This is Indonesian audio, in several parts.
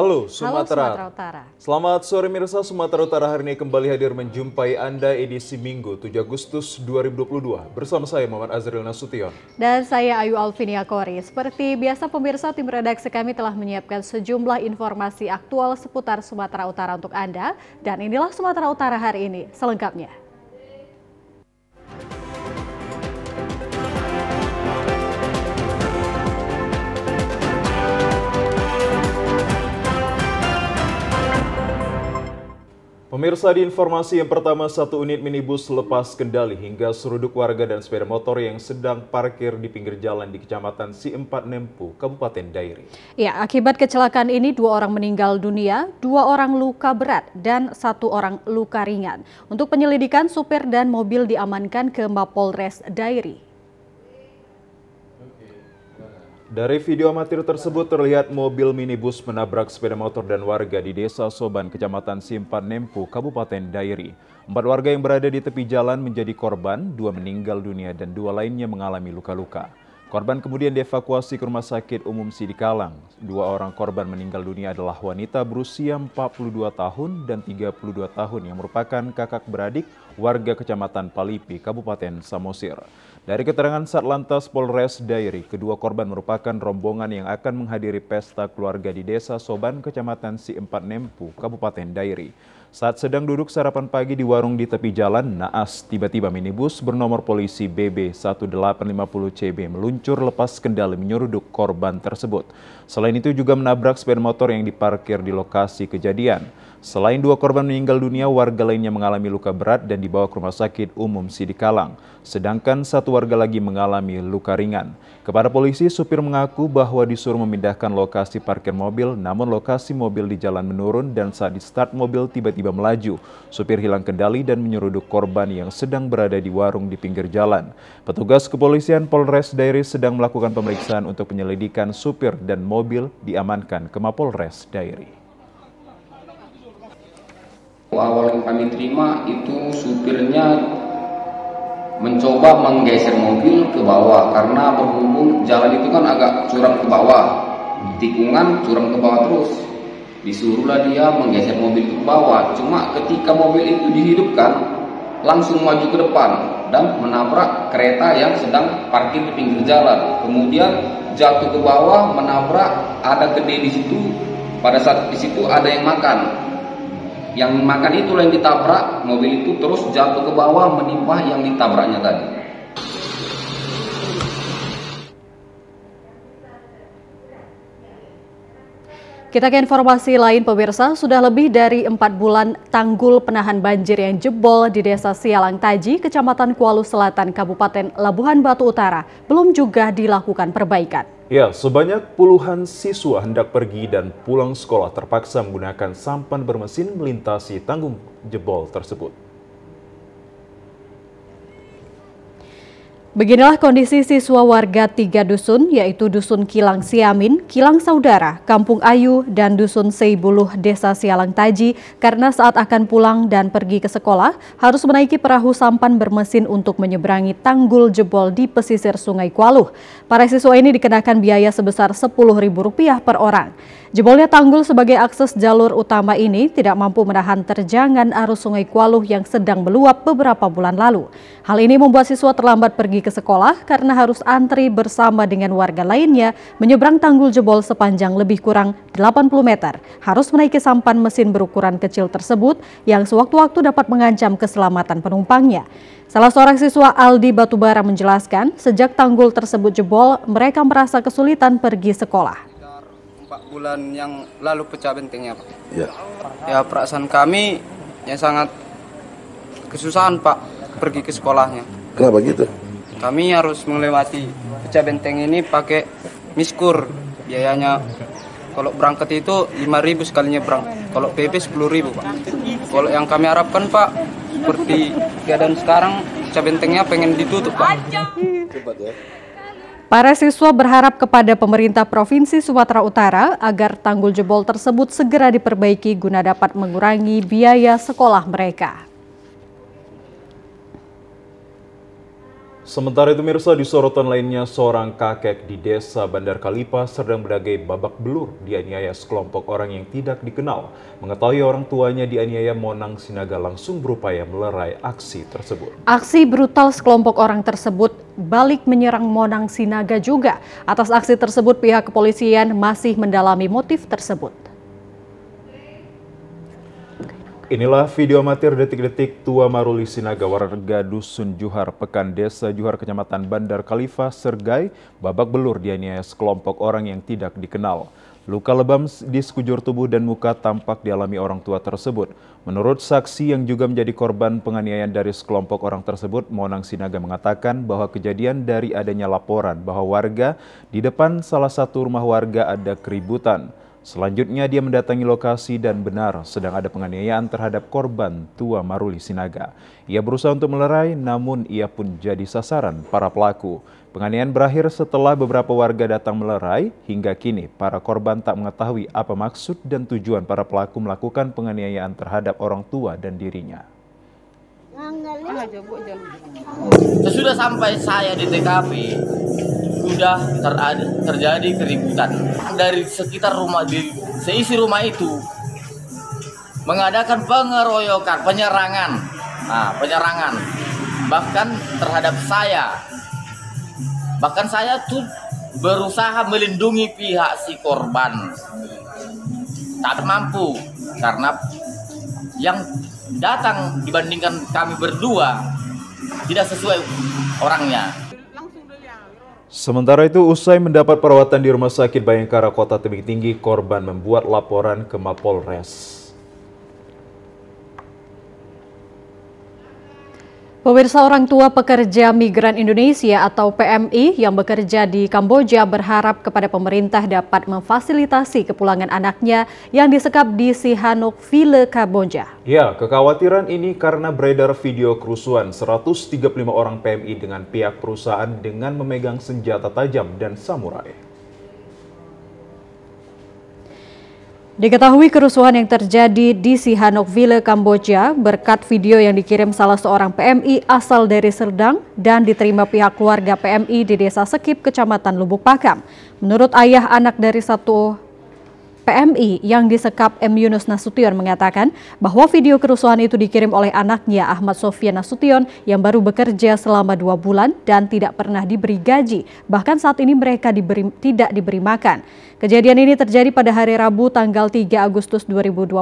Halo Sumatera Utara. Selamat sore mirsa, Sumatera Utara hari ini kembali hadir menjumpai Anda edisi Minggu 7 Agustus 2022. Bersama saya Muhammad Azril Nasution. Dan saya Ayu Alvinia Kori. Seperti biasa pemirsa, tim redaksi kami telah menyiapkan sejumlah informasi aktual seputar Sumatera Utara untuk Anda. Dan inilah Sumatera Utara hari ini selengkapnya. Pemirsa, di informasi yang pertama, satu unit minibus lepas kendali hingga seruduk warga dan sepeda motor yang sedang parkir di pinggir jalan di Kecamatan Si4 Nempu, Kabupaten Dairi. Ya, akibat kecelakaan ini 2 orang meninggal dunia, 2 orang luka berat dan 1 orang luka ringan. Untuk penyelidikan, supir dan mobil diamankan ke Mapolres Dairi. Dari video amatir tersebut terlihat mobil minibus menabrak sepeda motor dan warga di Desa Soban, Kecamatan Si4 Nempu, Kabupaten Dairi. 4 warga yang berada di tepi jalan menjadi korban, 2 meninggal dunia dan 2 lainnya mengalami luka-luka. Korban kemudian dievakuasi ke Rumah Sakit Umum Sidikalang. 2 orang korban meninggal dunia adalah wanita berusia 42 tahun dan 32 tahun yang merupakan kakak beradik warga Kecamatan Palipi, Kabupaten Samosir. Dari keterangan Satlantas Polres Dairi, kedua korban merupakan rombongan yang akan menghadiri pesta keluarga di Desa Soban, Kecamatan Si4 Nempu, Kabupaten Dairi. Saat sedang duduk sarapan pagi di warung di tepi jalan, naas tiba-tiba minibus bernomor polisi BB 1850CB meluncur lepas kendali menyeruduk korban tersebut. Selain itu juga menabrak sepeda motor yang diparkir di lokasi kejadian. Selain 2 korban meninggal dunia, warga lainnya mengalami luka berat dan dibawa ke Rumah Sakit Umum Sidikalang. Sedangkan 1 warga lagi mengalami luka ringan. Kepada polisi, supir mengaku bahwa disuruh memindahkan lokasi parkir mobil, namun lokasi mobil di jalan menurun dan saat di start mobil tiba-tiba melaju. Supir hilang kendali dan menyeruduk korban yang sedang berada di warung di pinggir jalan. Petugas kepolisian Polres Dairi sedang melakukan pemeriksaan untuk penyelidikan supir dan mobil diamankan ke Mapolres Dairi. Awal yang kami terima itu supirnya mencoba menggeser mobil ke bawah karena berhubung jalan itu kan agak curam ke bawah, tikungan curam ke bawah terus. Disuruhlah dia menggeser mobil ke bawah. Cuma ketika mobil itu dihidupkan, langsung maju ke depan dan menabrak kereta yang sedang parkir di pinggir jalan. Kemudian jatuh ke bawah, menabrak ada kedai di situ. Pada saat di situ ada yang makan. Yang makan itulah yang ditabrak, mobil itu terus jatuh ke bawah menimpa yang ditabraknya tadi. Kita ke informasi lain pemirsa, sudah lebih dari 4 bulan tanggul penahan banjir yang jebol di Desa Sialang Taji, Kecamatan Kuala Selatan, Kabupaten Labuhan Batu Utara, belum juga dilakukan perbaikan. Ya, sebanyak puluhan siswa hendak pergi dan pulang sekolah terpaksa menggunakan sampan bermesin melintasi tanggul jebol tersebut. Beginilah kondisi siswa warga 3 dusun, yaitu Dusun Kilang Siamin, Kilang Saudara, Kampung Ayu, dan Dusun Seibuluh, Desa Sialang Taji, karena saat akan pulang dan pergi ke sekolah, harus menaiki perahu sampan bermesin untuk menyeberangi tanggul jebol di pesisir Sungai Kualuh. Para siswa ini dikenakan biaya sebesar Rp10.000 per orang. Jebolnya tanggul sebagai akses jalur utama ini tidak mampu menahan terjangan arus Sungai Kualuh yang sedang meluap beberapa bulan lalu. Hal ini membuat siswa terlambat pergi ke sekolah karena harus antri bersama dengan warga lainnya menyeberang tanggul jebol sepanjang lebih kurang 80 meter. Harus menaiki sampan mesin berukuran kecil tersebut yang sewaktu-waktu dapat mengancam keselamatan penumpangnya. Salah seorang siswa Aldi Batubara menjelaskan, sejak tanggul tersebut jebol, mereka merasa kesulitan pergi sekolah. 4 bulan yang lalu pecah bentengnya, Pak. Ya, perasaan kami yang sangat kesusahan, Pak, pergi ke sekolahnya. kenapa gitu? Kami harus melewati pecah benteng ini pakai miskur. Biayanya kalau berangkat itu 5.000 sekali nyebrang. Kalau PP 10.000, Pak. Kalau yang kami harapkan, Pak, seperti keadaan sekarang, pecah bentengnya pengen ditutup, Pak. Para siswa berharap kepada pemerintah Provinsi Sumatera Utara agar tanggul jebol tersebut segera diperbaiki guna dapat mengurangi biaya sekolah mereka. Sementara itu mirsa, di sorotan lainnya, seorang kakek di desa Bandar Kalipa sedang berdagai babak belur dianiaya sekelompok orang yang tidak dikenal. Mengetahui orang tuanya dianiaya, Monang Sinaga langsung berupaya melerai aksi tersebut. Aksi brutal sekelompok orang tersebut balik menyerang Monang Sinaga juga. Atas aksi tersebut pihak kepolisian masih mendalami motif tersebut. Inilah video amatir detik-detik Tua Maruli Sinaga, warga Dusun Juhar, Pekan, Desa Juhar, Kecamatan Bandar Kalifa, Sergai, babak belur dianiaya sekelompok orang yang tidak dikenal. Luka lebam di sekujur tubuh dan muka tampak dialami orang tua tersebut. Menurut saksi yang juga menjadi korban penganiayaan dari sekelompok orang tersebut, Monang Sinaga mengatakan bahwa kejadian dari adanya laporan bahwa warga di depan salah satu rumah warga ada keributan. Selanjutnya dia mendatangi lokasi dan benar sedang ada penganiayaan terhadap korban Tua Maruli Sinaga. Ia berusaha untuk melerai, namun ia pun jadi sasaran para pelaku. Penganiayaan berakhir setelah beberapa warga datang melerai. Hingga kini para korban tak mengetahui apa maksud dan tujuan para pelaku melakukan penganiayaan terhadap orang tua dan dirinya. Sesudah sampai saya di TKP, sudah terjadi keributan dari sekitar rumah, di seisi rumah itu mengadakan pengeroyokan, penyerangan bahkan terhadap saya. Bahkan saya tuh berusaha melindungi pihak si korban, tak mampu karena yang datang dibandingkan kami berdua tidak sesuai orangnya. Sementara itu, usai mendapat perawatan di Rumah Sakit Bayangkara Kota Tebing Tinggi, korban membuat laporan ke Mapolres. Pemirsa, orang tua pekerja migran Indonesia atau PMI yang bekerja di Kamboja berharap kepada pemerintah dapat memfasilitasi kepulangan anaknya yang disekap di Sihanouk Ville, Kamboja. Ya, kekhawatiran ini karena beredar video kerusuhan 135 orang PMI dengan pihak perusahaan dengan memegang senjata tajam dan samurai. Diketahui kerusuhan yang terjadi di Sihanouk Ville, Kamboja berkat video yang dikirim salah seorang PMI asal dari Serdang dan diterima pihak keluarga PMI di Desa Sekip, Kecamatan Lubuk Pakam. Menurut ayah anak dari satu PMI yang disekap, M. Yunus Nasution, mengatakan bahwa video kerusuhan itu dikirim oleh anaknya Ahmad Sofyan Nasution yang baru bekerja selama 2 bulan dan tidak pernah diberi gaji. Bahkan saat ini mereka tidak diberi makan. Kejadian ini terjadi pada hari Rabu tanggal 3 Agustus 2022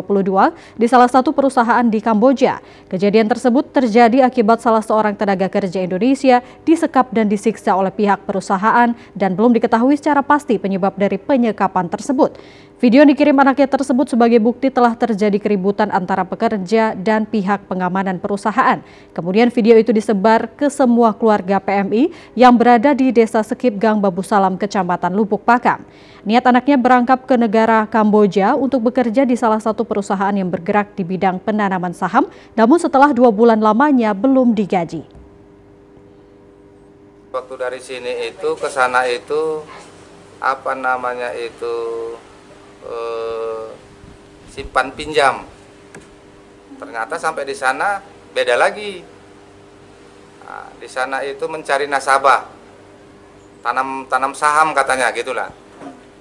di salah satu perusahaan di Kamboja. Kejadian tersebut terjadi akibat salah seorang tenaga kerja Indonesia disekap dan disiksa oleh pihak perusahaan dan belum diketahui secara pasti penyebab dari penyekapan tersebut. Video yang dikirim anaknya tersebut sebagai bukti telah terjadi keributan antara pekerja dan pihak pengamanan perusahaan. Kemudian video itu disebar ke semua keluarga PMI yang berada di Desa Sekip, Gang Babu Salam, Kecamatan Lubuk Pakam. Niat anaknya berangkap ke negara Kamboja untuk bekerja di salah satu perusahaan yang bergerak di bidang penanaman saham, namun setelah 2 bulan lamanya belum digaji. Waktu dari sini itu ke sana itu simpan pinjam. Ternyata sampai di sana beda lagi. Nah, di sana itu mencari nasabah, tanam saham katanya gitulah.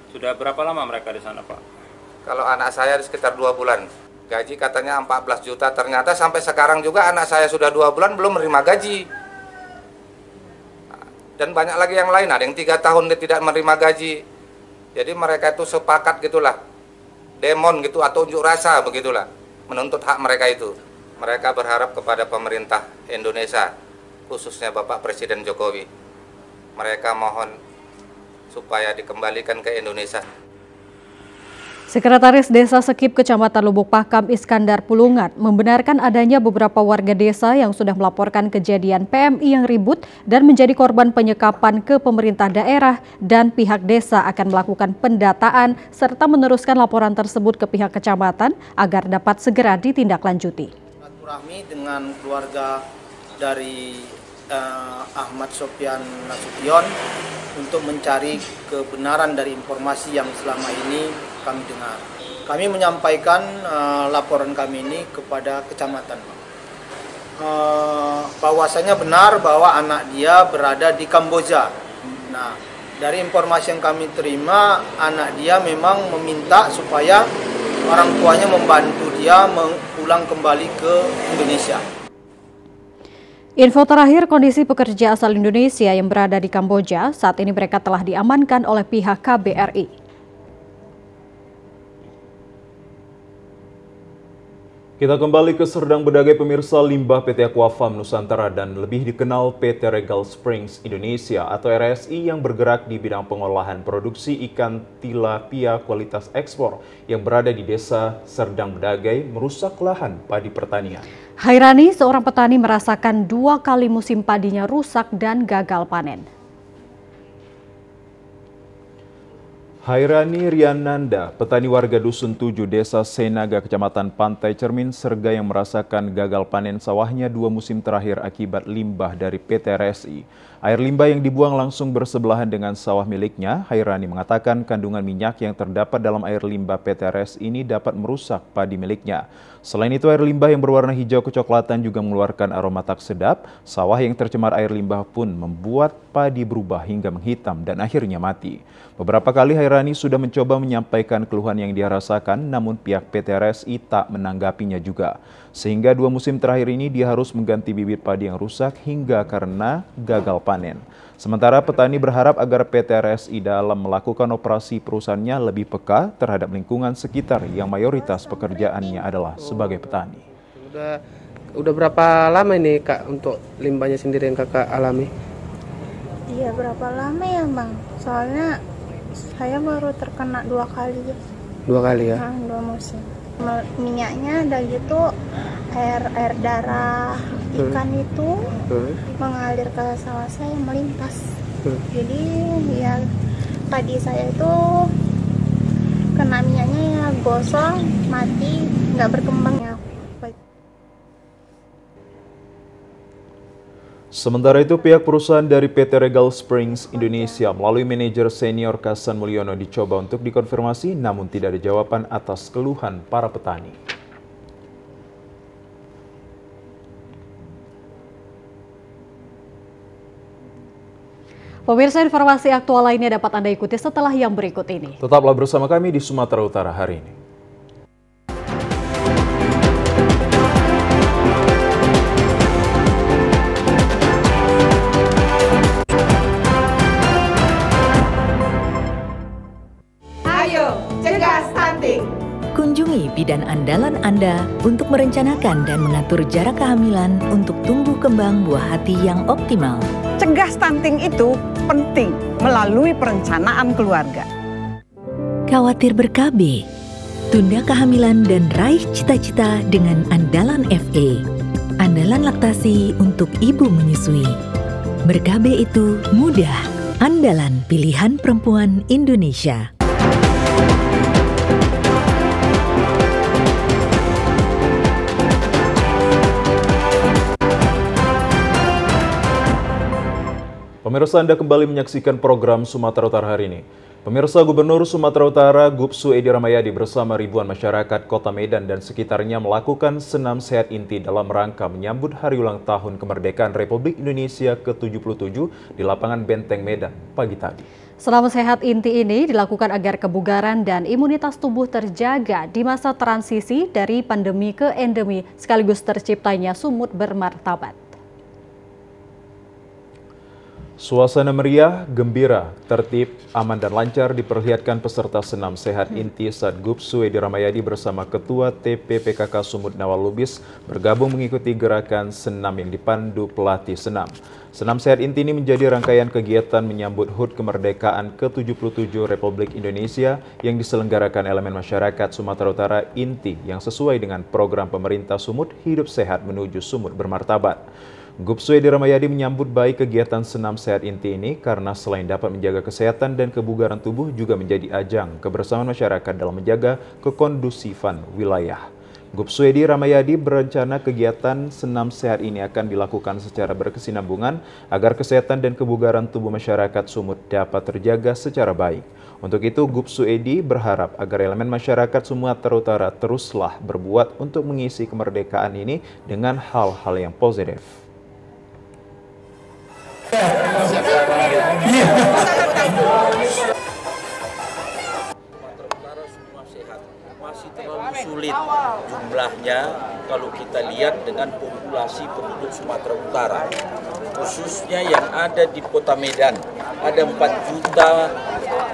Sudah berapa lama mereka di sana, Pak? Kalau anak saya sekitar 2 bulan. Gaji katanya 14 juta. Ternyata sampai sekarang juga anak saya sudah 2 bulan belum menerima gaji. Dan banyak lagi yang lain, ada yang 3 tahun dia tidak menerima gaji. Jadi mereka itu sepakat gitulah, demon gitu atau unjuk rasa begitulah, menuntut hak mereka itu. Mereka berharap kepada pemerintah Indonesia, khususnya Bapak Presiden Jokowi. Mereka mohon supaya dikembalikan ke Indonesia. Sekretaris Desa Sekip, Kecamatan Lubuk Pakam, Iskandar Pulungan, membenarkan adanya beberapa warga desa yang sudah melaporkan kejadian PMI yang ribut dan menjadi korban penyekapan ke pemerintah daerah, dan pihak desa akan melakukan pendataan serta meneruskan laporan tersebut ke pihak kecamatan agar dapat segera ditindaklanjuti. Silaturahmi dengan keluarga dari Ahmad Sofyan Nasution untuk mencari kebenaran dari informasi yang selama ini kami dengar. Kami menyampaikan laporan kami ini kepada kecamatan. bahwasanya benar bahwa anak dia berada di Kamboja. Nah, dari informasi yang kami terima, anak dia memang meminta supaya orang tuanya membantu dia pulang kembali ke Indonesia. Info terakhir, kondisi pekerja asal Indonesia yang berada di Kamboja, saat ini mereka telah diamankan oleh pihak KBRI. Kita kembali ke Serdang Bedagai, pemirsa. Limbah PT Aquafam Nusantara dan lebih dikenal PT Regal Springs Indonesia atau RSI yang bergerak di bidang pengolahan produksi ikan tilapia kualitas ekspor yang berada di Desa Serdang Bedagai merusak lahan padi pertanian. Hairani, seorang petani, merasakan 2 kali musim padinya rusak dan gagal panen. Hairani Riananda, petani warga Dusun 7 Desa Senaga, Kecamatan Pantai Cermin, Serga yang merasakan gagal panen sawahnya 2 musim terakhir akibat limbah dari PT RSI. Air limbah yang dibuang langsung bersebelahan dengan sawah miliknya. Hairani mengatakan kandungan minyak yang terdapat dalam air limbah PT RSI ini dapat merusak padi miliknya. Selain itu, air limbah yang berwarna hijau kecoklatan juga mengeluarkan aroma tak sedap. Sawah yang tercemar air limbah pun membuat padi berubah hingga menghitam dan akhirnya mati. Beberapa kali Hairani sudah mencoba menyampaikan keluhan yang dia rasakan, namun pihak PT RSI tak menanggapinya juga. Sehingga 2 musim terakhir ini dia harus mengganti bibit padi yang rusak hingga karena gagal panen. Sementara petani berharap agar PT RSI dalam melakukan operasi perusahaannya lebih peka terhadap lingkungan sekitar yang mayoritas pekerjaannya adalah sebagai petani. Udah berapa lama ini Kak untuk limbahnya sendiri yang Kakak alami? Iya, berapa lama ya Bang? Soalnya saya baru terkena 2 kali. 2 kali ya? 2 musim. Minyaknya udah gitu, air darah ikan itu mengalir ke sawah saya, melintas. Jadi ya padi saya itu kena minyaknya ya gosong, mati, nggak berkembang ya. Sementara itu, pihak perusahaan dari PT Regal Springs Indonesia melalui manajer senior Kasan Mulyono dicoba untuk dikonfirmasi, namun tidak ada jawaban atas keluhan para petani. Pemirsa, informasi aktual lainnya dapat Anda ikuti setelah yang berikut ini. Tetaplah bersama kami di Sumatera Utara hari ini. Kunjungi bidan andalan Anda untuk merencanakan dan mengatur jarak kehamilan untuk tumbuh kembang buah hati yang optimal. Cegah stunting itu penting melalui perencanaan keluarga. Khawatir ber-KB? Tunda kehamilan dan raih cita-cita dengan Andalan FE. Andalan laktasi untuk ibu menyusui. Ber-KB itu mudah. Andalan pilihan perempuan Indonesia. Pemirsa, Anda kembali menyaksikan program Sumatera Utara hari ini. Pemirsa, Gubernur Sumatera Utara Gubsu Edi Rahmayadi bersama ribuan masyarakat Kota Medan dan sekitarnya melakukan senam sehat inti dalam rangka menyambut hari ulang tahun kemerdekaan Republik Indonesia ke-77 di lapangan Benteng Medan pagi tadi. Senam sehat inti ini dilakukan agar kebugaran dan imunitas tubuh terjaga di masa transisi dari pandemi ke endemi sekaligus terciptanya sumut bermartabat. Suasana meriah, gembira, tertib, aman dan lancar diperlihatkan peserta senam sehat inti saat Gubsu Edi Rahmayadi bersama Ketua TPPKK Sumut Nawal Lubis bergabung mengikuti gerakan senam yang dipandu pelatih senam. Senam sehat inti ini menjadi rangkaian kegiatan menyambut HUT kemerdekaan ke-77 Republik Indonesia yang diselenggarakan elemen masyarakat Sumatera Utara inti yang sesuai dengan program pemerintah Sumut Hidup Sehat Menuju Sumut Bermartabat. Gubsu Edi Rahmayadi menyambut baik kegiatan senam sehat inti ini karena selain dapat menjaga kesehatan dan kebugaran tubuh juga menjadi ajang kebersamaan masyarakat dalam menjaga kekondusifan wilayah. Gubsu Edi Rahmayadi berencana kegiatan senam sehat ini akan dilakukan secara berkesinambungan agar kesehatan dan kebugaran tubuh masyarakat Sumut dapat terjaga secara baik. Untuk itu, Gubsu Edi berharap agar elemen masyarakat Sumatera Utara teruslah berbuat untuk mengisi kemerdekaan ini dengan hal-hal yang positif. Artinya kalau kita lihat dengan populasi penduduk Sumatera Utara, khususnya yang ada di Kota Medan, ada 4 juta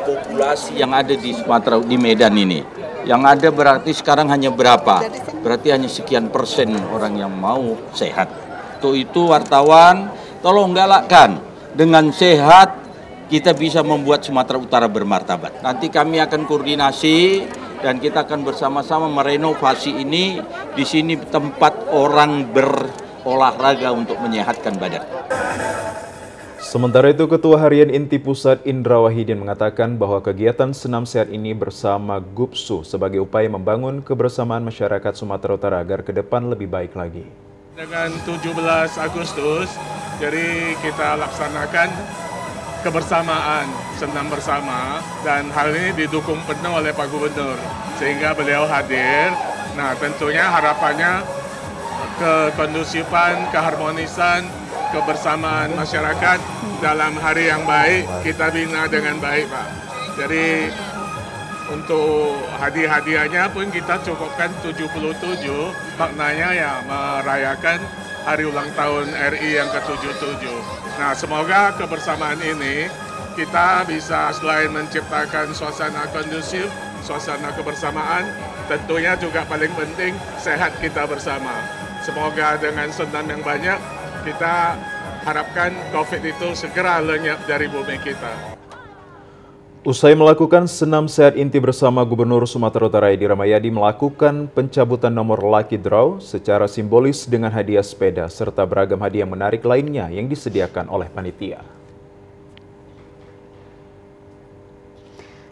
populasi yang ada di Sumatera, di Medan ini. Yang ada berarti sekarang hanya berapa? Berarti hanya sekian persen orang yang mau sehat. Untuk itu wartawan, tolong galakkan dengan sehat kita bisa membuat Sumatera Utara bermartabat. Nanti kami akan koordinasi dan kita akan bersama-sama merenovasi ini. Di sini tempat orang berolahraga untuk menyehatkan badan. Sementara itu, Ketua Harian Inti Pusat Indra Wahidin mengatakan bahwa kegiatan senam sehat ini bersama GUPSU sebagai upaya membangun kebersamaan masyarakat Sumatera Utara agar ke depan lebih baik lagi. Dengan 17 Agustus, jadi kita laksanakan kebersamaan, senam bersama, dan hal ini didukung penuh oleh Pak Gubernur, sehingga beliau hadir. Nah, tentunya harapannya kekondusifan, keharmonisan, kebersamaan masyarakat dalam hari yang baik kita bina dengan baik, Pak. Jadi untuk hadiah-hadiahnya pun kita cukupkan 77, maknanya ya merayakan hari ulang tahun RI yang ke-77. Nah, semoga kebersamaan ini kita bisa selain menciptakan suasana kondusif, suasana kebersamaan, tentunya juga paling penting sehat kita bersama. Semoga dengan senam yang banyak, kita harapkan COVID itu segera lenyap dari bumi kita. Usai melakukan senam sehat inti bersama Gubernur Sumatera Utara Edi Rahmayadi melakukan pencabutan nomor Lucky Draw secara simbolis dengan hadiah sepeda serta beragam hadiah menarik lainnya yang disediakan oleh panitia.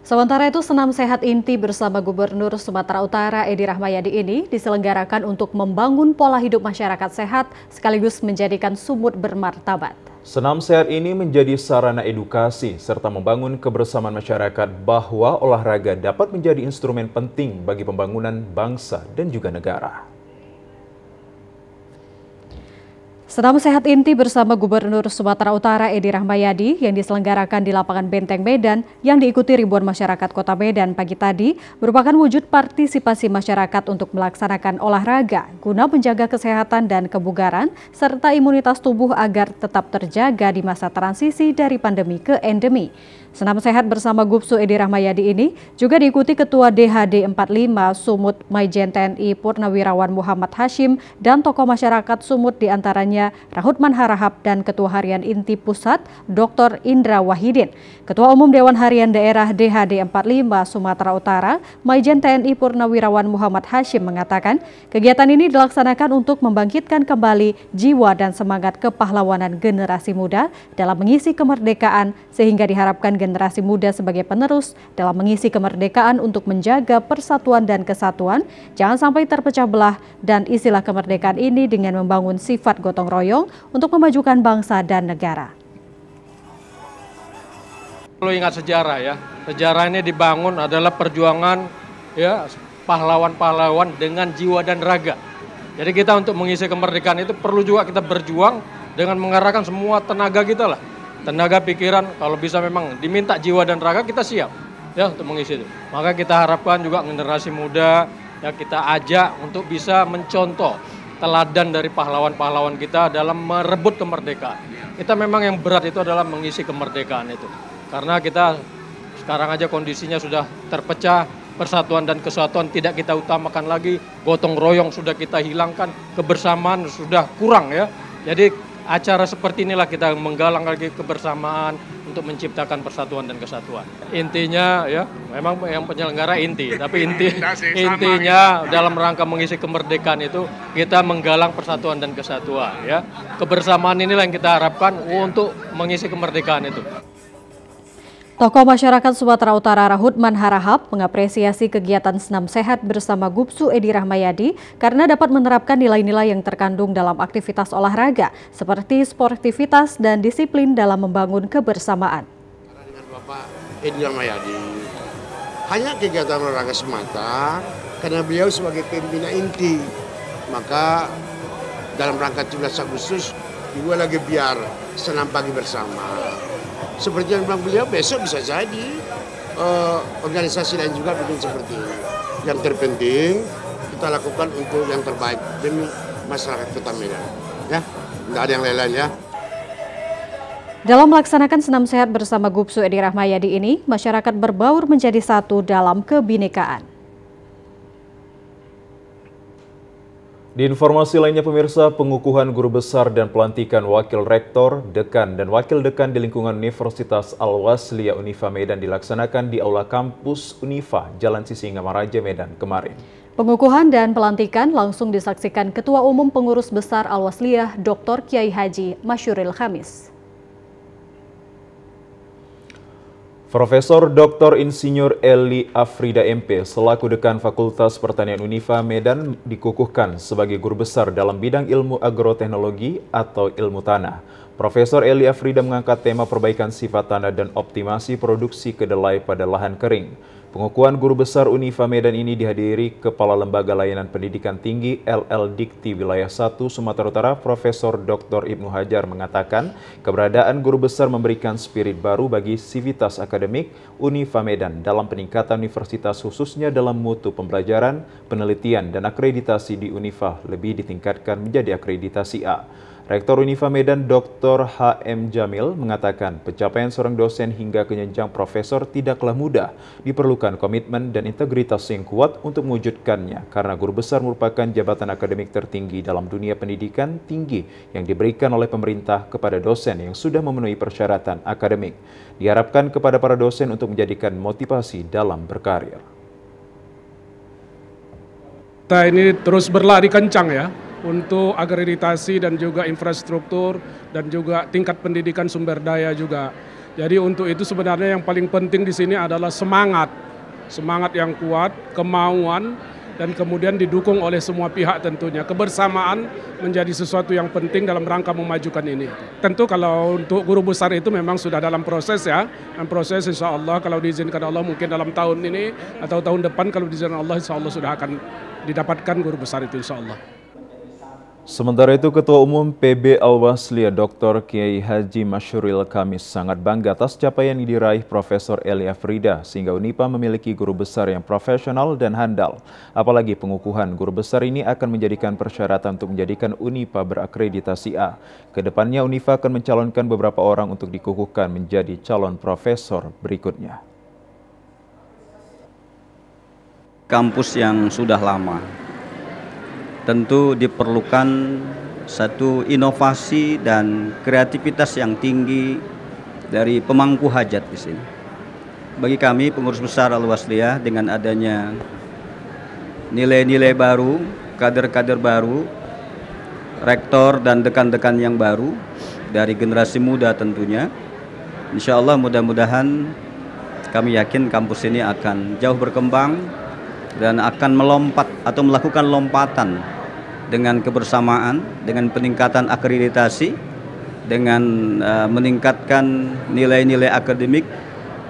Sementara itu, senam sehat inti bersama Gubernur Sumatera Utara Edi Rahmayadi ini diselenggarakan untuk membangun pola hidup masyarakat sehat sekaligus menjadikan sumut bermartabat. Senam sehat ini menjadi sarana edukasi serta membangun kebersamaan masyarakat bahwa olahraga dapat menjadi instrumen penting bagi pembangunan bangsa dan juga negara. Senam sehat inti bersama Gubernur Sumatera Utara Edi Rahmayadi yang diselenggarakan di lapangan Benteng Medan yang diikuti ribuan masyarakat Kota Medan pagi tadi merupakan wujud partisipasi masyarakat untuk melaksanakan olahraga guna menjaga kesehatan dan kebugaran serta imunitas tubuh agar tetap terjaga di masa transisi dari pandemi ke endemi. Senam sehat bersama GUPSU Edi Rahmayadi ini juga diikuti Ketua DHD 45 Sumut Maijen TNI Purnawirawan Muhammad Hashim dan tokoh masyarakat Sumut diantaranya Rahutman Harahap dan Ketua Harian Inti Pusat Dr. Indra Wahidin. Ketua Umum Dewan Harian Daerah DHD 45 Sumatera Utara Maijen TNI Purnawirawan Muhammad Hashim mengatakan kegiatan ini dilaksanakan untuk membangkitkan kembali jiwa dan semangat kepahlawanan generasi muda dalam mengisi kemerdekaan sehingga diharapkan generasi muda sebagai penerus dalam mengisi kemerdekaan untuk menjaga persatuan dan kesatuan, jangan sampai terpecah belah dan istilah kemerdekaan ini dengan membangun sifat gotong royong untuk memajukan bangsa dan negara. Perlu ingat sejarah ya, sejarah ini dibangun adalah perjuangan ya pahlawan-pahlawan dengan jiwa dan raga. Jadi kita untuk mengisi kemerdekaan itu perlu juga kita berjuang dengan mengarahkan semua tenaga kita lah. Tenaga pikiran, kalau bisa memang diminta jiwa dan raga kita siap ya untuk mengisi itu. Maka kita harapkan juga generasi muda ya kita ajak untuk bisa mencontoh teladan dari pahlawan-pahlawan kita dalam merebut kemerdekaan. Kita memang yang berat itu adalah mengisi kemerdekaan itu. Karena kita sekarang aja kondisinya sudah terpecah, persatuan dan kesatuan tidak kita utamakan lagi, gotong royong sudah kita hilangkan, kebersamaan sudah kurang ya. Jadi acara seperti inilah kita menggalang lagi kebersamaan untuk menciptakan persatuan dan kesatuan. Intinya ya, memang yang penyelenggara inti, tapi intinya dalam rangka mengisi kemerdekaan itu kita menggalang persatuan dan kesatuan ya. Kebersamaan inilah yang kita harapkan untuk mengisi kemerdekaan itu. Tokoh masyarakat Sumatera Utara Rahutman Harahap mengapresiasi kegiatan senam sehat bersama GUPSU Edi Rahmayadi karena dapat menerapkan nilai-nilai yang terkandung dalam aktivitas olahraga seperti sportivitas dan disiplin dalam membangun kebersamaan. Dengan Bapak Edi Rahmayadi, hanya kegiatan olahraga semata karena beliau sebagai pembina inti, maka dalam rangka 17 Agustus juga lagi biar senam pagi bersama. Seperti yang bilang beliau, besok bisa jadi organisasi lain juga bikin seperti ini. Yang terpenting kita lakukan untuk yang terbaik demi masyarakat Kota Medan. Ya, nggak ada yang lain-lain ya. Dalam melaksanakan senam sehat bersama Gubsu Edi Rahmayadi ini, masyarakat berbaur menjadi satu dalam kebinekaan. Di informasi lainnya pemirsa, pengukuhan guru besar dan pelantikan wakil rektor, dekan, dan wakil dekan di lingkungan Universitas Al-Wasliyah Unifa Medan dilaksanakan di Aula Kampus Unifa, Jalan Sisingamaraja, Medan kemarin. Pengukuhan dan pelantikan langsung disaksikan Ketua Umum Pengurus Besar Al-Wasliyah Dr. Kiai Haji Masyuril Khamis. Profesor Dr. Insinyur Eli Afrida MP selaku Dekan Fakultas Pertanian Unifa Medan dikukuhkan sebagai guru besar dalam bidang ilmu agroteknologi atau ilmu tanah. Profesor Eli Afrida mengangkat tema perbaikan sifat tanah dan optimasi produksi kedelai pada lahan kering. Pengukuhan guru besar Unifa Medan ini dihadiri Kepala Lembaga Layanan Pendidikan Tinggi LL Dikti Wilayah 1 Sumatera Utara, Profesor Dr. Ibnu Hajar mengatakan keberadaan guru besar memberikan spirit baru bagi sivitas akademik Unifa Medan dalam peningkatan universitas khususnya dalam mutu pembelajaran, penelitian, dan akreditasi di Unifa lebih ditingkatkan menjadi akreditasi A. Rektor Unifa Medan Dr. H.M. Jamil mengatakan pencapaian seorang dosen hingga ke jenjang profesor tidaklah mudah. Diperlukan komitmen dan integritas yang kuat untuk mewujudkannya karena guru besar merupakan jabatan akademik tertinggi dalam dunia pendidikan tinggi yang diberikan oleh pemerintah kepada dosen yang sudah memenuhi persyaratan akademik. Diharapkan kepada para dosen untuk menjadikan motivasi dalam berkarir. Kita ini terus berlari kencang ya, untuk akreditasi dan juga infrastruktur dan juga tingkat pendidikan sumber daya juga. Jadi untuk itu sebenarnya yang paling penting di sini adalah semangat yang kuat, kemauan, dan kemudian didukung oleh semua pihak tentunya. Kebersamaan menjadi sesuatu yang penting dalam rangka memajukan ini. Tentu kalau untuk guru besar itu memang sudah dalam proses ya, dan proses insya Allah kalau diizinkan Allah mungkin dalam tahun ini atau tahun depan kalau diizinkan Allah insya Allah sudah akan didapatkan guru besar itu insya Allah. Sementara itu, Ketua Umum PB Al-Wasliyah Dr. Kiai Haji Masyuril Khamis sangat bangga atas capaian yang diraih Profesor Eli Afrida sehingga Unifa memiliki guru besar yang profesional dan handal. Apalagi pengukuhan guru besar ini akan menjadikan persyaratan untuk menjadikan Unifa berakreditasi A. Kedepannya Unifa akan mencalonkan beberapa orang untuk dikukuhkan menjadi calon profesor berikutnya. Kampus yang sudah lama. Tentu diperlukan satu inovasi dan kreativitas yang tinggi dari pemangku hajat di sini. Bagi kami pengurus besar Al-Wasliyah dengan adanya nilai-nilai baru, kader-kader baru, rektor dan dekan-dekan yang baru dari generasi muda tentunya. Insya Allah mudah-mudahan kami yakin kampus ini akan jauh berkembang dan akan melompat atau melakukan lompatan dengan kebersamaan, dengan peningkatan akreditasi, dengan meningkatkan nilai-nilai akademik,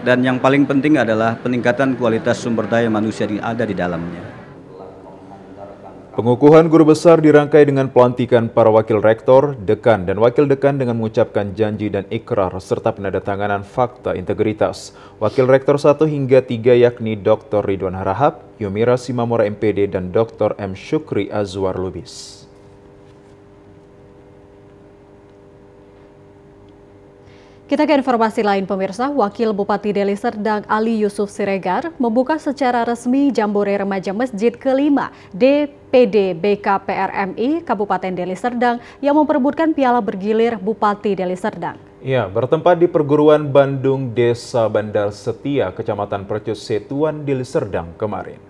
dan yang paling penting adalah peningkatan kualitas sumber daya manusia yang ada di dalamnya. Pengukuhan guru besar dirangkai dengan pelantikan para wakil rektor, dekan, dan wakil dekan dengan mengucapkan janji dan ikrar serta penandatanganan fakta integritas. Wakil rektor 1 hingga 3 yakni Dr. Ridwan Harahap, Yomira Simamora MPD, dan Dr. M. Syukri Azwar Lubis. Kita ke informasi lain pemirsa, Wakil Bupati Deli Serdang Ali Yusuf Siregar membuka secara resmi Jambore Remaja Masjid ke-5 DPD BKPRMI Kabupaten Deli Serdang yang memperebutkan piala bergilir Bupati Deli Serdang. Ya, bertempat di perguruan Bandung Desa Bandar Setia, Kecamatan Percut Setuan, Deli Serdang kemarin.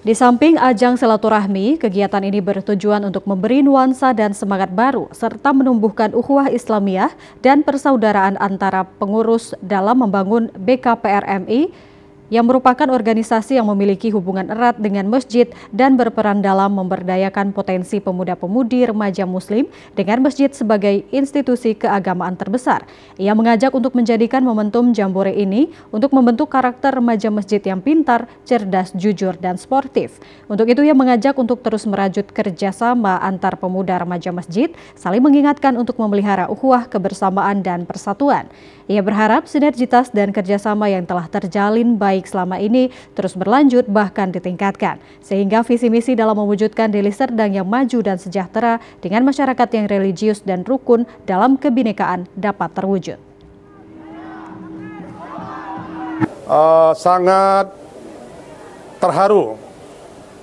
Di samping ajang silaturahmi, kegiatan ini bertujuan untuk memberi nuansa dan semangat baru serta menumbuhkan ukhuwah Islamiyah dan persaudaraan antara pengurus dalam membangun BKPRMI yang merupakan organisasi yang memiliki hubungan erat dengan masjid dan berperan dalam memberdayakan potensi pemuda-pemudi remaja muslim dengan masjid sebagai institusi keagamaan terbesar. Ia mengajak untuk menjadikan momentum Jambore ini untuk membentuk karakter remaja masjid yang pintar, cerdas, jujur, dan sportif. Untuk itu ia mengajak untuk terus merajut kerjasama antar pemuda remaja masjid, saling mengingatkan untuk memelihara ukhuwah, kebersamaan, dan persatuan. Ia berharap sinergitas dan kerjasama yang telah terjalin baik baik selama ini terus berlanjut bahkan ditingkatkan, sehingga visi misi dalam mewujudkan Deli Serdang yang maju dan sejahtera dengan masyarakat yang religius dan rukun dalam kebinekaan dapat terwujud. Sangat terharu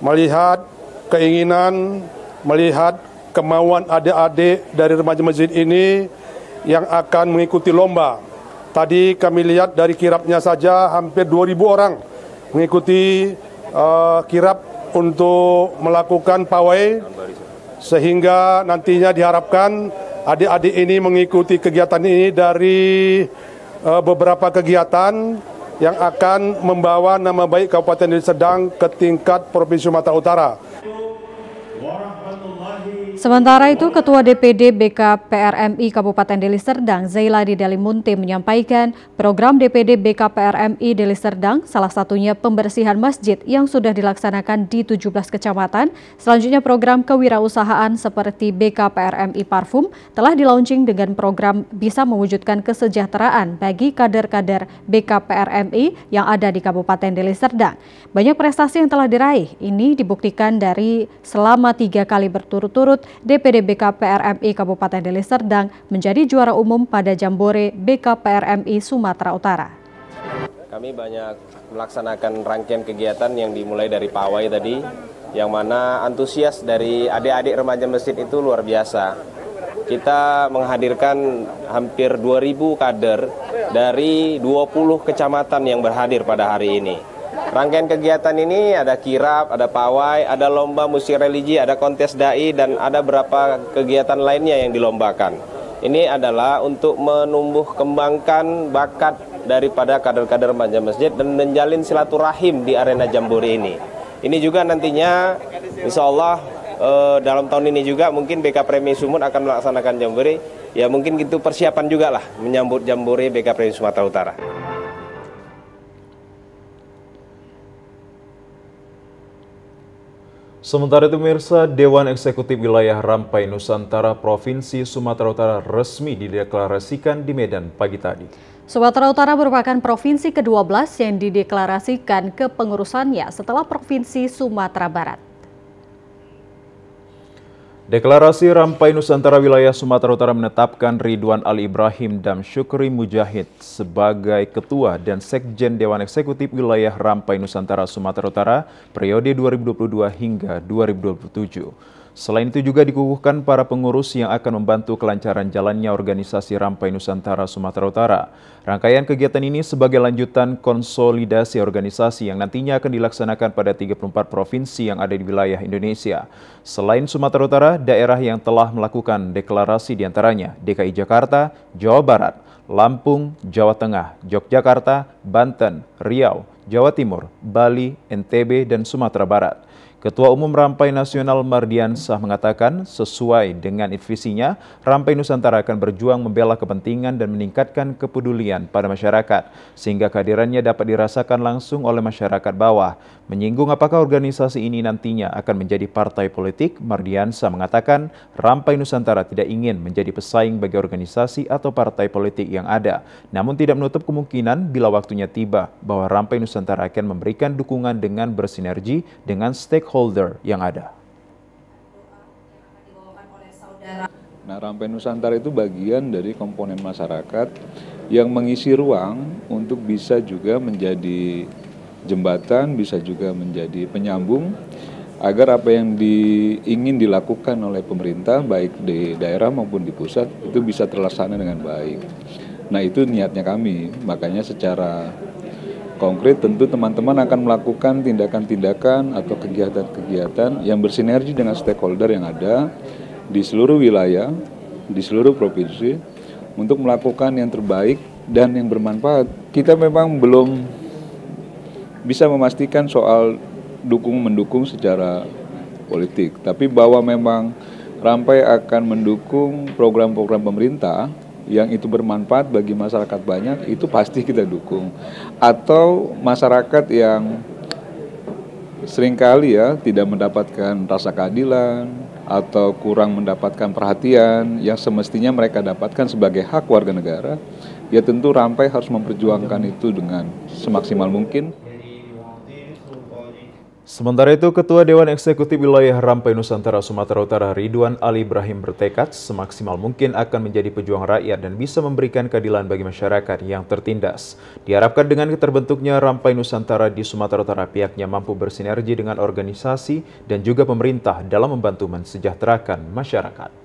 melihat keinginan, melihat kemauan adik-adik dari remaja masjid ini yang akan mengikuti lomba. Tadi kami lihat dari kirapnya saja hampir 2.000 orang mengikuti kirap untuk melakukan pawai, sehingga nantinya diharapkan adik-adik ini mengikuti kegiatan ini dari beberapa kegiatan yang akan membawa nama baik Kabupaten Deli Serdang ke tingkat Provinsi Sumatera Utara. Sementara itu, Ketua DPD BKPRMI Kabupaten Deli Serdang, Zailadi Dalimunte, menyampaikan program DPD BKPRMI Deli Serdang, salah satunya pembersihan masjid yang sudah dilaksanakan di 17 kecamatan. Selanjutnya program kewirausahaan seperti BKPRMI Parfum telah dilaunching dengan program bisa mewujudkan kesejahteraan bagi kader-kader BKPRMI yang ada di Kabupaten Deli Serdang. Banyak prestasi yang telah diraih, ini dibuktikan dari selama 3 kali berturut-turut DPD BKPRMI Kabupaten Deli Serdang menjadi juara umum pada Jambore BKPRMI Sumatera Utara. Kami banyak melaksanakan rangkaian kegiatan yang dimulai dari pawai tadi, yang mana antusias dari adik-adik remaja masjid itu luar biasa. Kita menghadirkan hampir 2.000 kader dari 20 kecamatan yang berhadir pada hari ini. Rangkaian kegiatan ini ada kirap, ada pawai, ada lomba musik religi, ada kontes dai, dan ada beberapa kegiatan lainnya yang dilombakan. Ini adalah untuk menumbuh kembangkan bakat daripada kader-kader remaja masjid dan menjalin silaturahim di arena Jambore ini. Ini juga nantinya insya Allah dalam tahun ini juga mungkin BKPRMI Sumut akan melaksanakan Jambore. Ya mungkin itu persiapan juga lah menyambut Jambore BKPRMI Sumatera Utara. Sementara itu pemirsa, Dewan Eksekutif Wilayah Rampai Nusantara Provinsi Sumatera Utara resmi dideklarasikan di Medan pagi tadi. Sumatera Utara merupakan provinsi ke-12 yang dideklarasikan kepengurusannya setelah Provinsi Sumatera Barat. Deklarasi Rampai Nusantara Wilayah Sumatera Utara menetapkan Ridwan Ali Ibrahim dan Syukri Mujahid sebagai Ketua dan Sekjen Dewan Eksekutif Wilayah Rampai Nusantara Sumatera Utara periode 2022 hingga 2027. Selain itu juga dikukuhkan para pengurus yang akan membantu kelancaran jalannya organisasi Rampai Nusantara Sumatera Utara. Rangkaian kegiatan ini sebagai lanjutan konsolidasi organisasi yang nantinya akan dilaksanakan pada 34 provinsi yang ada di wilayah Indonesia. Selain Sumatera Utara, daerah yang telah melakukan deklarasi diantaranya DKI Jakarta, Jawa Barat, Lampung, Jawa Tengah, Yogyakarta, Banten, Riau, Jawa Timur, Bali, NTB, dan Sumatera Barat. Ketua Umum Rampai Nasional Mardiansah mengatakan sesuai dengan visinya, Rampai Nusantara akan berjuang membela kepentingan dan meningkatkan kepedulian pada masyarakat, sehingga kehadirannya dapat dirasakan langsung oleh masyarakat bawah. Menyinggung apakah organisasi ini nantinya akan menjadi partai politik, Mardiansah mengatakan Rampai Nusantara tidak ingin menjadi pesaing bagi organisasi atau partai politik yang ada, namun tidak menutup kemungkinan bila waktunya tiba bahwa Rampai Nusantara akan memberikan dukungan dengan bersinergi dengan stakeholder yang ada. Nah, Rampai Nusantara itu bagian dari komponen masyarakat yang mengisi ruang untuk bisa juga menjadi jembatan, bisa juga menjadi penyambung agar apa yang ingin dilakukan oleh pemerintah baik di daerah maupun di pusat itu bisa terlaksana dengan baik. Nah, itu niatnya kami. Makanya secara konkret tentu teman-teman akan melakukan tindakan-tindakan atau kegiatan-kegiatan yang bersinergi dengan stakeholder yang ada di seluruh wilayah, di seluruh provinsi untuk melakukan yang terbaik dan yang bermanfaat. Kita memang belum bisa memastikan soal mendukung secara politik, tapi bahwa memang Rampai akan mendukung program-program pemerintah yang itu bermanfaat bagi masyarakat banyak, itu pasti kita dukung. Atau masyarakat yang seringkali tidak mendapatkan rasa keadilan atau kurang mendapatkan perhatian yang semestinya mereka dapatkan sebagai hak warga negara, ya tentu Rampai harus memperjuangkan itu dengan semaksimal mungkin. Sementara itu, Ketua Dewan Eksekutif Wilayah Rampai Nusantara Sumatera Utara Ridwan Ali Ibrahim bertekad semaksimal mungkin akan menjadi pejuang rakyat dan bisa memberikan keadilan bagi masyarakat yang tertindas. Diharapkan dengan terbentuknya Rampai Nusantara di Sumatera Utara, pihaknya mampu bersinergi dengan organisasi dan juga pemerintah dalam membantu mensejahterakan masyarakat.